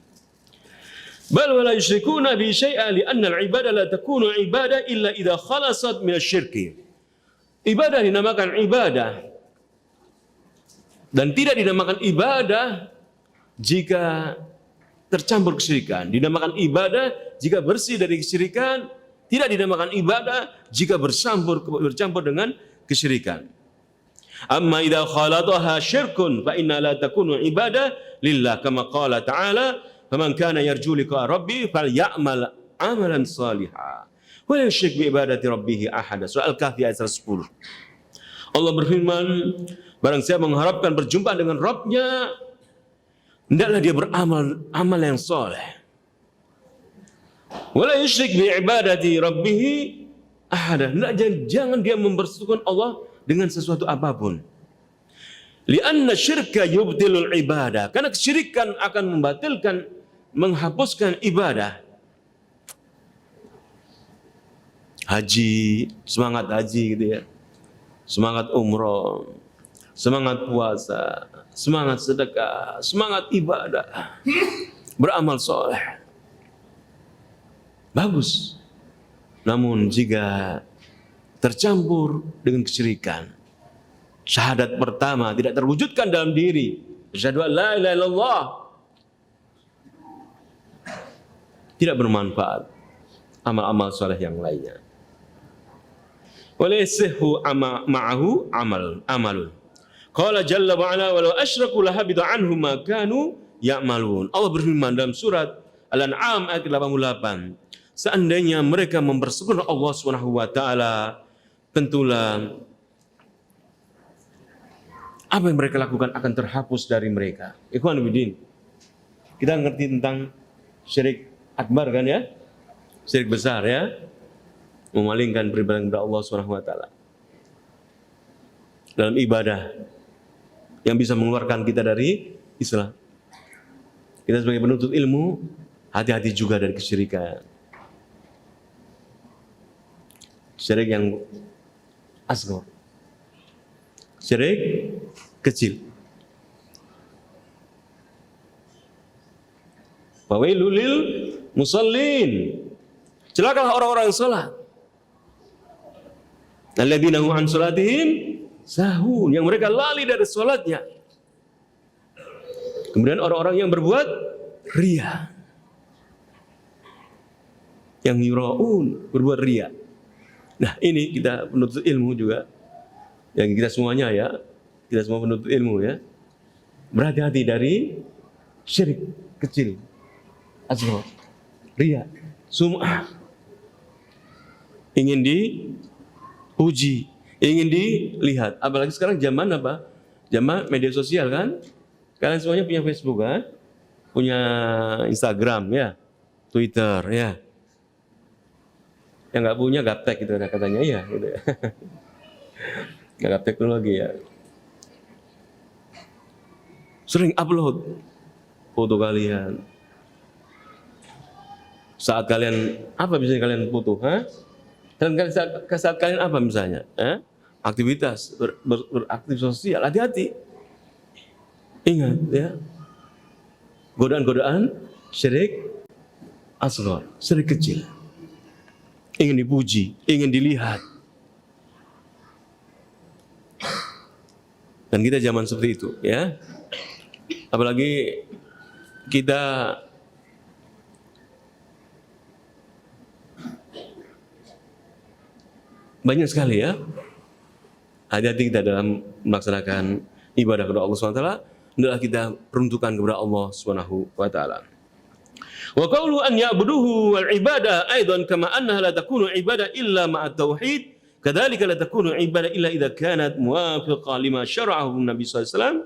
Bal wala yusyrikuna bi syai'an li anna al-ibadah la takunu ibadah illa idza khalasat min asy-syirki. Ibadah dinamakan ibadah dan tidak dinamakan ibadah jika tercampur kesyirikan. Dinamakan ibadah jika bersih dari kesyirikan, tidak dinamakan ibadah jika bercampur dengan kesyirikan. Amma idza khalataha syirkun fa inna la takunu ibadah lillah kama qala ta'ala faman kana yarju liqa rabbi falyamal amalan salihah wa la yusyrik bi ibadati rabbih ahada. Surah Al-Kahfi ayat 110. Allah berfirman, barang siapa mengharapkan berjumpa dengan Rabb-nya, hendaklah dia beramal amal yang soleh. Wa la yusyrik bi ibadati rabbih ahada. Jangan dia mempersekutukan Allah dengan sesuatu apapun. Lianna syirka yubtilul ibadah. Karena kesyirikan akan membatalkan, menghapuskan ibadah. Haji, semangat haji gitu ya. Semangat umroh, semangat puasa, semangat sedekah, semangat ibadah. Beramal soleh. Bagus. Namun jika tercampur dengan kesyirikan, syahadat pertama tidak terwujudkan dalam diri, asyhadu an la ilaha illallah, tidak bermanfaat amal-amal soleh yang lainnya. Walaysahu ma'ahu amalun. Qala jalla wa ala walau asyraku lahabita anhum ma kanu ya'malun. Allah berfirman dalam surat Al-An'am ayat 88, seandainya mereka mempersekutukan Allah Subhanahu wa taala, tentulah apa yang mereka lakukan akan terhapus dari mereka. Ikhwan fillah, kita ngerti tentang syirik akbar kan ya? Syirik besar ya, memalingkan beribadah kepada Allah Subhanahu wa taala dalam ibadah yang bisa mengeluarkan kita dari Islam. Kita sebagai penuntut ilmu hati-hati juga dari kesyirikan. Syirik yang asghar, syirik kecil. Fawailul lil musallin, celakalah orang-orang yang salat. Alladzina hum an salatihim sahun, yang mereka lali dari salatnya. Kemudian orang-orang yang berbuat riya, yang yuraun, berbuat riya. Nah, ini kita penuntut ilmu juga, yang kita semuanya ya, kita semua penuntut ilmu ya, berhati-hati dari syirik kecil, asghar, riya, sum'ah, ingin dipuji, ingin dilihat. Apalagi sekarang zaman apa? Zaman media sosial kan? Kalian semuanya punya Facebook kan? Punya Instagram ya, Twitter ya. Yang nggak punya gaptek gitu katanya ya, gitu ya. Nggak gaptek teknologi ya. Sering upload foto kalian. Saat kalian apa biasanya kalian foto? Dan saat kalian apa misalnya? Aktivitas beraktif sosial, hati-hati. Ingat ya, godaan-godaan syirik asghar, syirik kecil. Ingin dipuji, ingin dilihat. Dan kita zaman seperti itu ya. Apalagi kita banyak sekali ya. Hati-hati kita dalam melaksanakan ibadah kepada Allah SWT. Hendaklah kita peruntukan kepada Allah SWT. Wa qawlu an ya'buduhu wal ibadah aidan kama annaha la takunu ibadah illa ma'a tauhid, kadzalika la takunu ibadah illa idza kanat muwafiqah lima syara'ahu Nabi sallallahu alaihi wasallam,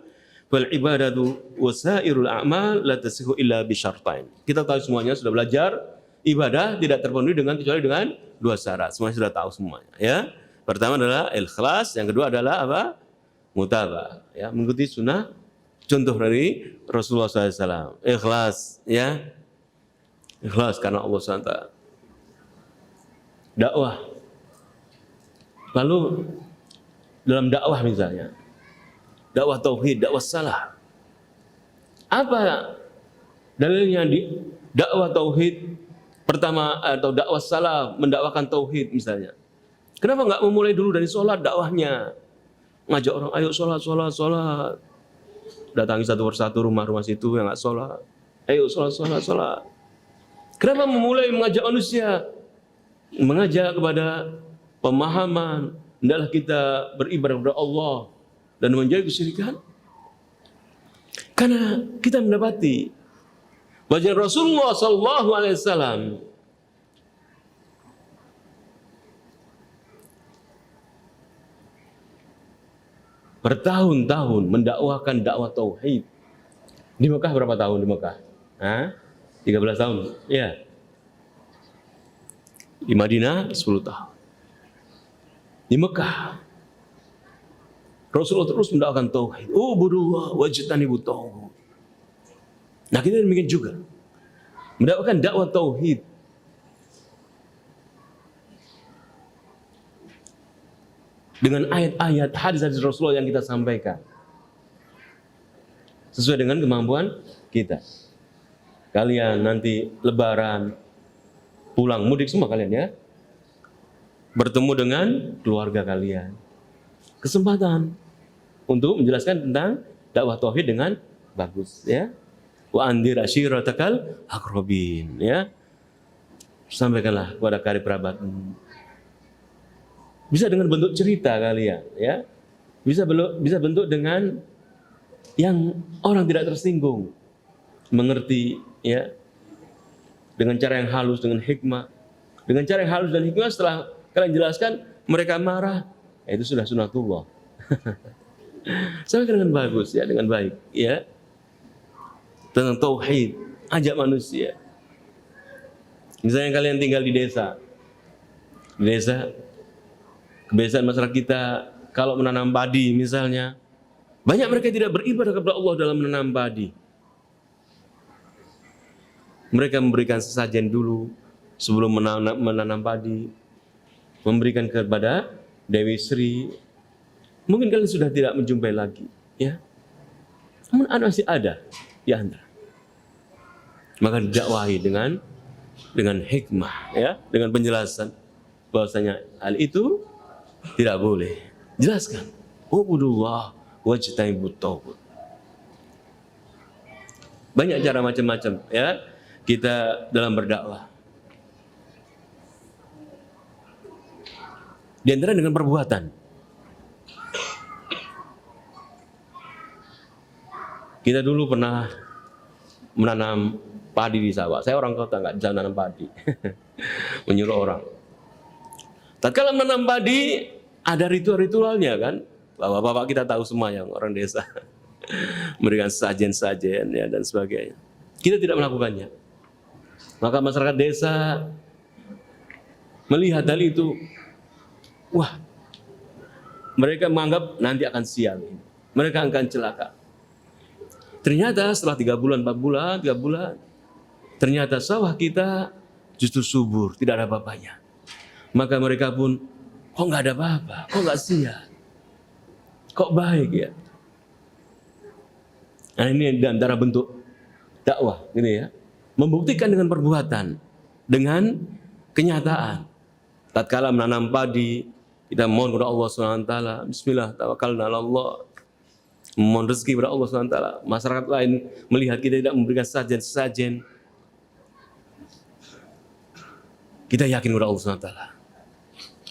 fal ibadatu wasairul a'mal la tasihhu illa bi syartain. Kita tahu semuanya, sudah belajar, ibadah tidak terpenuhi kecuali dengan dua syarat. Semuanya sudah tahu semuanya ya. Pertama adalah ikhlas, yang kedua adalah apa? Mutabah, ya, mengikuti sunnah contoh dari Rasulullah SAW. Ikhlas, ya. Ikhlas karena Allah SWT. Dakwah. Lalu dalam dakwah misalnya, dakwah tauhid, dakwah salah. Apa dalilnya di dakwah tauhid pertama atau dakwah salah mendakwakan tauhid misalnya? Kenapa nggak memulai dulu dari sholat dakwahnya? Ngajak orang, ayo sholat, sholat, sholat. Datangi satu persatu rumah-rumah situ yang nggak sholat. Ayo sholat, sholat, sholat. Kenapa memulai mengajak manusia? Mengajak kepada pemahaman, hendaklah kita beribadah kepada Allah dan menjauhi kesyirikan. Karena kita mendapati wajah Rasulullah SAW bertahun-tahun mendakwakan dakwah tauhid. Di Mekah berapa tahun di Mekah? 13 tahun. Ya. Di Madinah 10 tahun. Di Mekah Rasulullah terus mendakwakan tauhid. Ubudullah wajtanibut taghut. Nah, kita demikian juga. Mendakwakan dakwah tauhid. Dengan ayat-ayat hadis-hadis Rasulullah yang kita sampaikan. Sesuai dengan kemampuan kita. Kalian nanti lebaran, pulang mudik semua kalian ya. Bertemu dengan keluarga kalian. Kesempatan untuk menjelaskan tentang dakwah tauhid dengan bagus ya. Wa andir ashiratakal aqrabin ya. Sampaikanlah kepada karib kerabatmu. Bisa dengan bentuk cerita kalian ya. Bisa bentuk dengan yang orang tidak tersinggung. Mengerti ya. Dengan cara yang halus, dengan hikmah. Dengan cara yang halus dan hikmah setelah kalian jelaskan mereka marah, itu sudah sunatullah. Sampaikan dengan bagus ya, dengan baik ya. Tentang tauhid, ajak manusia. Misalnya kalian tinggal di desa. Di desa kebiasaan masyarakat kita kalau menanam padi misalnya, banyak mereka tidak beribadah kepada Allah dalam menanam padi. Mereka memberikan sesajen dulu sebelum menanam padi, memberikan kepada Dewi Sri. Mungkin kalian sudah tidak menjumpai lagi, ya. Namun masih ada di antara. Maka didakwahi dengan hikmah, ya, dengan penjelasan bahwasanya hal itu tidak boleh. Jelaskan. Ubudullah wajtanibut taghut. Banyak cara macam-macam ya kita dalam berdakwah. Di antara dengan perbuatan. Kita dulu pernah menanam padi di sawah. Saya orang kota, nggak bisa menanam padi. Menyuruh orang. Tatkala menanam padi, ada ritual-ritualnya kan. Bapak-bapak kita tahu semua yang orang desa. Memberikan sajen-sajen ya, dan sebagainya. Kita tidak melakukannya. Maka masyarakat desa melihat hal itu. Wah, mereka menganggap nanti akan sial. Mereka akan celaka. Ternyata setelah 3 bulan, 4 bulan, 3 bulan, ternyata sawah kita justru subur, tidak ada apa-apanya. Maka mereka pun, kok nggak ada apa-apa, kok nggak sial, kok baik ya. Nah ini di antara bentuk dakwah, gitu ya. Membuktikan dengan perbuatan, dengan kenyataan. Tatkala menanam padi, kita mohon kepada Allah SWT, bismillah, tawakkalna 'ala Allah. Memohon rezeki kepada Allah SWT. Masyarakat lain melihat kita tidak memberikan sajen-sajen, kita yakin kepada Allah SWT.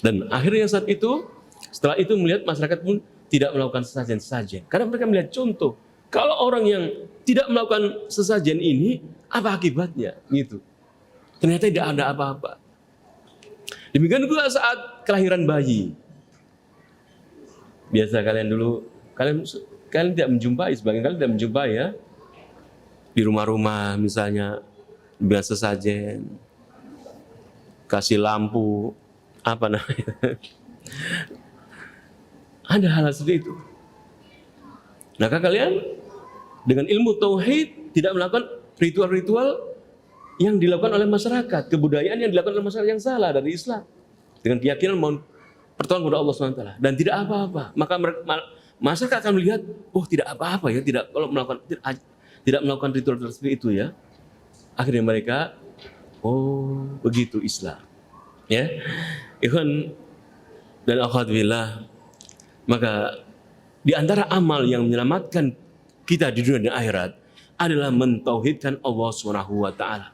Dan akhirnya saat itu, setelah itu melihat masyarakat pun tidak melakukan sesajen-sesajen. Karena mereka melihat contoh, kalau orang yang tidak melakukan sesajen ini, apa akibatnya? Gitu. Ternyata tidak ada apa-apa. Demikian juga saat kelahiran bayi. Biasa kalian dulu, kalian tidak menjumpai, sebagian kalian tidak menjumpai ya. Di rumah-rumah misalnya, biasa sesajen, kasih lampu, apa namanya. Ada hal seperti itu. Maka kalian dengan ilmu tauhid tidak melakukan ritual-ritual yang dilakukan oleh masyarakat, kebudayaan yang dilakukan oleh masyarakat yang salah dari Islam, dengan keyakinan mohon pertolongan kepada Allah SWT dan tidak apa-apa, maka masyarakat akan melihat, oh tidak apa-apa ya, kalau tidak melakukan ritual seperti itu ya. Akhirnya mereka, oh begitu Islam, ya. Ikhwan dan akhwat billah, maka di antara amal yang menyelamatkan kita di dunia dan akhirat adalah mentauhidkan Allah Subhanahu wa taala.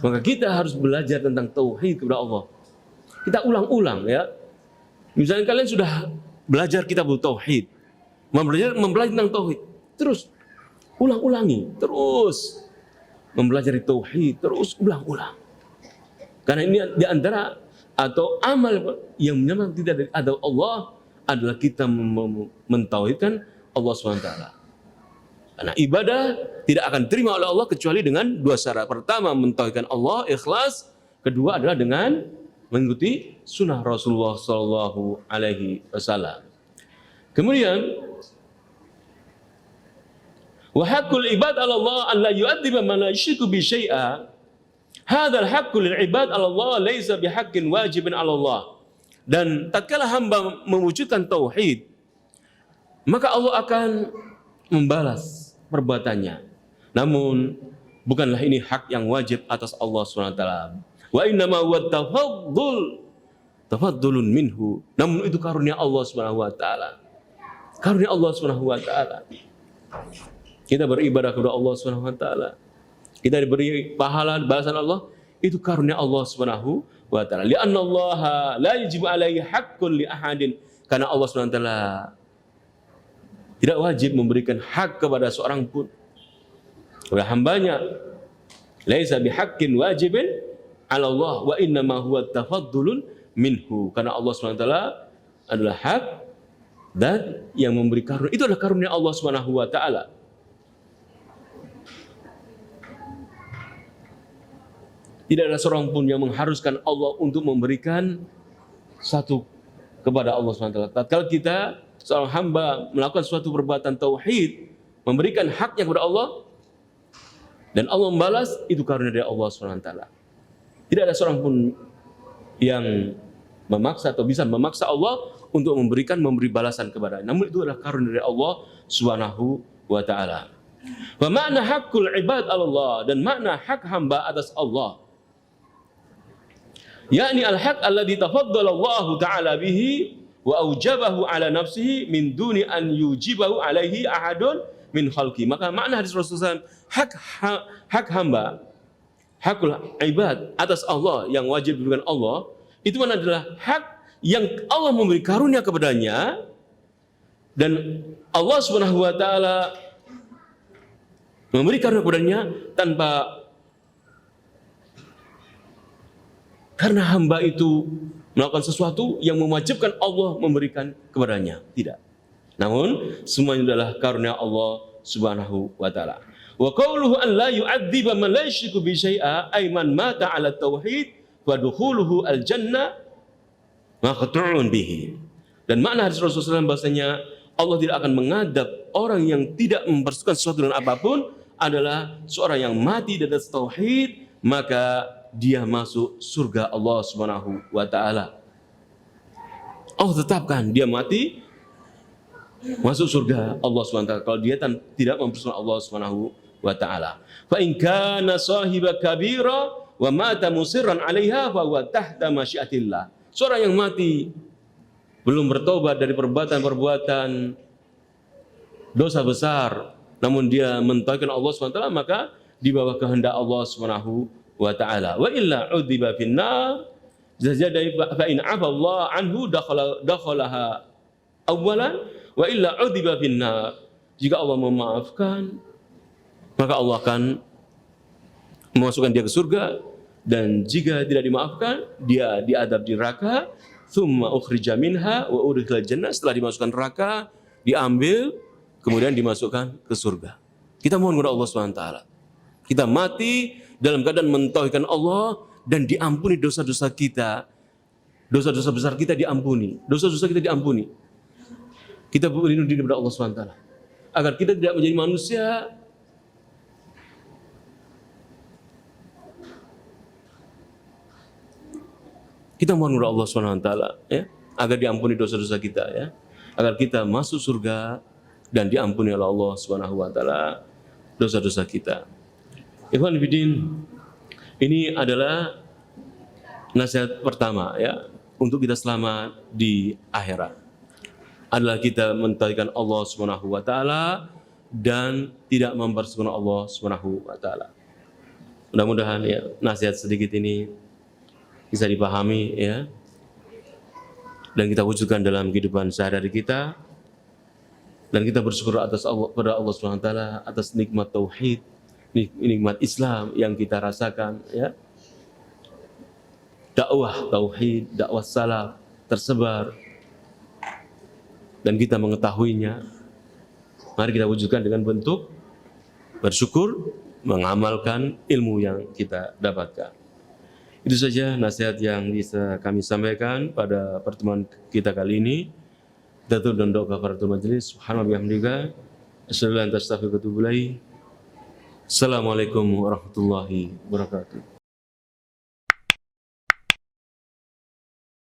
Maka kita harus belajar tentang tauhid kepada Allah. Kita ulang-ulang ya. Misalnya kalian sudah belajar kitab tauhid, mempelajari tentang tauhid, terus ulang-ulangi, terus mempelajari tauhid, terus ulang-ulang. Karena ini di antara atau amal yang menyelamatkan kita dari adab Allah adalah kita mentauhidkan Allah SWT. Karena ibadah tidak akan terima oleh Allah kecuali dengan dua syarat. Pertama, mentauhidkan Allah, ikhlas. Kedua adalah dengan mengikuti sunnah Rasulullah Sallallahu Alaihi Wasallam. Kemudian, wa haqqul ibad 'ala Allah an la yu'adziba man la yusyriku bi syai'a. Hadzal haqqu lil ibad 'ala Allah laisa bihaqqin wajibin 'ala Allah. Dan tatkala hamba mewujudkan tauhid, maka Allah akan membalas perbuatannya. Namun bukanlah ini hak yang wajib atas Allah SWT. Wa innama huwa tafaddulun minhu. Namun itu karunia Allah SWT. Karunia Allah SWT. Kita beribadah kepada Allah SWT. Kita diberi pahala balasan Allah, itu karunia Allah Subhanahu wa taala. Li'anna Allah la yajibu alaihi haqqun li ahadin. Karena Allah Subhanahu wa taala tidak wajib memberikan hak kepada seorang pun, kepada hambanya. Laisa bihaqqin wajibin 'ala Allah wa inna ma huwa tafaddulun minhu. Karena Allah Subhanahu wa taala adalah hak dan yang memberi karunia. Itu adalah karunia Allah Subhanahu wa taala. Tidak ada seorang pun yang mengharuskan Allah untuk memberikan satu kepada Allah SWT. Tatkala kita seorang hamba melakukan suatu perbuatan tauhid, memberikan haknya kepada Allah, dan Allah membalas, itu karunia dari Allah SWT. Tidak ada seorang pun yang memaksa atau bisa memaksa Allah untuk memberi balasan kepada. Namun itu adalah karunia dari Allah Subhanahu wa taala. Wa makna haqqul ibad 'ala Allah, dan makna hak hamba atas Allah, yakni al-haq alladhi tafaddala Allah ta'ala bihi wa aujabahu ala nafsihi min duni an yujibahu alaihi ahadun min khalqi. Maka makna hadis Rasulullah SAW, hak hamba, hakul ibad atas Allah yang wajib diberikan Allah, itu adalah hak yang Allah memberi karunia kepadanya, dan Allah Subhanahu wa taala memberi karunia kepadanya tanpa, karena hamba itu melakukan sesuatu yang mewajibkan Allah memberikan kepadanya. Tidak. Namun semuanya adalah karunia Allah Subhanahu wa taala. Wa qauluhu an la yu'adziba man la yusyriku bi syai'a ay man mata 'ala tauhid wa dukhuluhu al-jannah maqtu'un bihi. Dan makna hadis Rasulullah SAW bahasanya Allah tidak akan mengadab orang yang tidak mempersekutukan sesuatu dengan apapun adalah seorang yang mati di atas tauhid, maka dia masuk surga Allah Subhanahu wa taala. Allah tetapkan dia mati masuk surga Allah Subhanahu wa taala kalau dia tidak mempersekutukan Allah Subhanahu wa taala. Fa in kana sahiba kabira wa mata musirran 'alaiha fa huwa tahta masyiatillah. Seorang yang mati belum bertobat dari perbuatan-perbuatan dosa besar, namun dia mentauhidkan Allah Subhanahu wa taala, maka di bawah kehendak Allah Subhanahu wa ta'ala. Wa illa udziba finnar zajadai fa in 'afa Allah anhu dakhalaha awwalan wa illa udziba finnar. Jika Allah memaafkan, maka Allah akan memasukkan dia ke surga, dan jika tidak dimaafkan, dia diadab di neraka, tsumma ukhrija minha wa udkhila jannah. Setelah dimasukkan neraka, diambil, kemudian dimasukkan ke surga. Kita mohon kepada Allah Subhanahu wa taala, kita mati dalam keadaan mentauhidkan Allah dan diampuni dosa-dosa kita. Dosa-dosa besar kita diampuni. Dosa-dosa kita diampuni. Kita berlindung diri kepada Allah SWT. agar kita tidak menjadi manusia kita mohon kepada Allah Subhanahu wa taala ya, agar diampuni dosa-dosa kita ya, agar kita masuk surga dan diampuni oleh Allah Subhanahu wa taala dosa-dosa kita. Ikhwan fillah, ini adalah nasihat pertama ya, untuk kita selamat di akhirat. Adalah kita mentauhidkan Allah Subhanahu wa taala dan tidak mempersekutukan Allah Subhanahu wa taala. Mudah-mudahan ya nasihat sedikit ini bisa dipahami ya, dan kita wujudkan dalam kehidupan sehari-hari kita, dan kita bersyukur atas Allah, pada Allah Subhanahu wa taala atas nikmat tauhid, nikmat Islam yang kita rasakan ya. Dakwah tauhid, dakwah salaf tersebar dan kita mengetahuinya. Mari kita wujudkan dengan bentuk bersyukur, mengamalkan ilmu yang kita dapatkan. Itu saja nasihat yang bisa kami sampaikan pada pertemuan kita kali ini. Kita tutup dan doa kafaratul majelis. Subhanallah bihamdika, asyhadu an la ilaha illa anta astaghfiruka wa atubu ilaik. Assalamualaikum warahmatullahi wabarakatuh.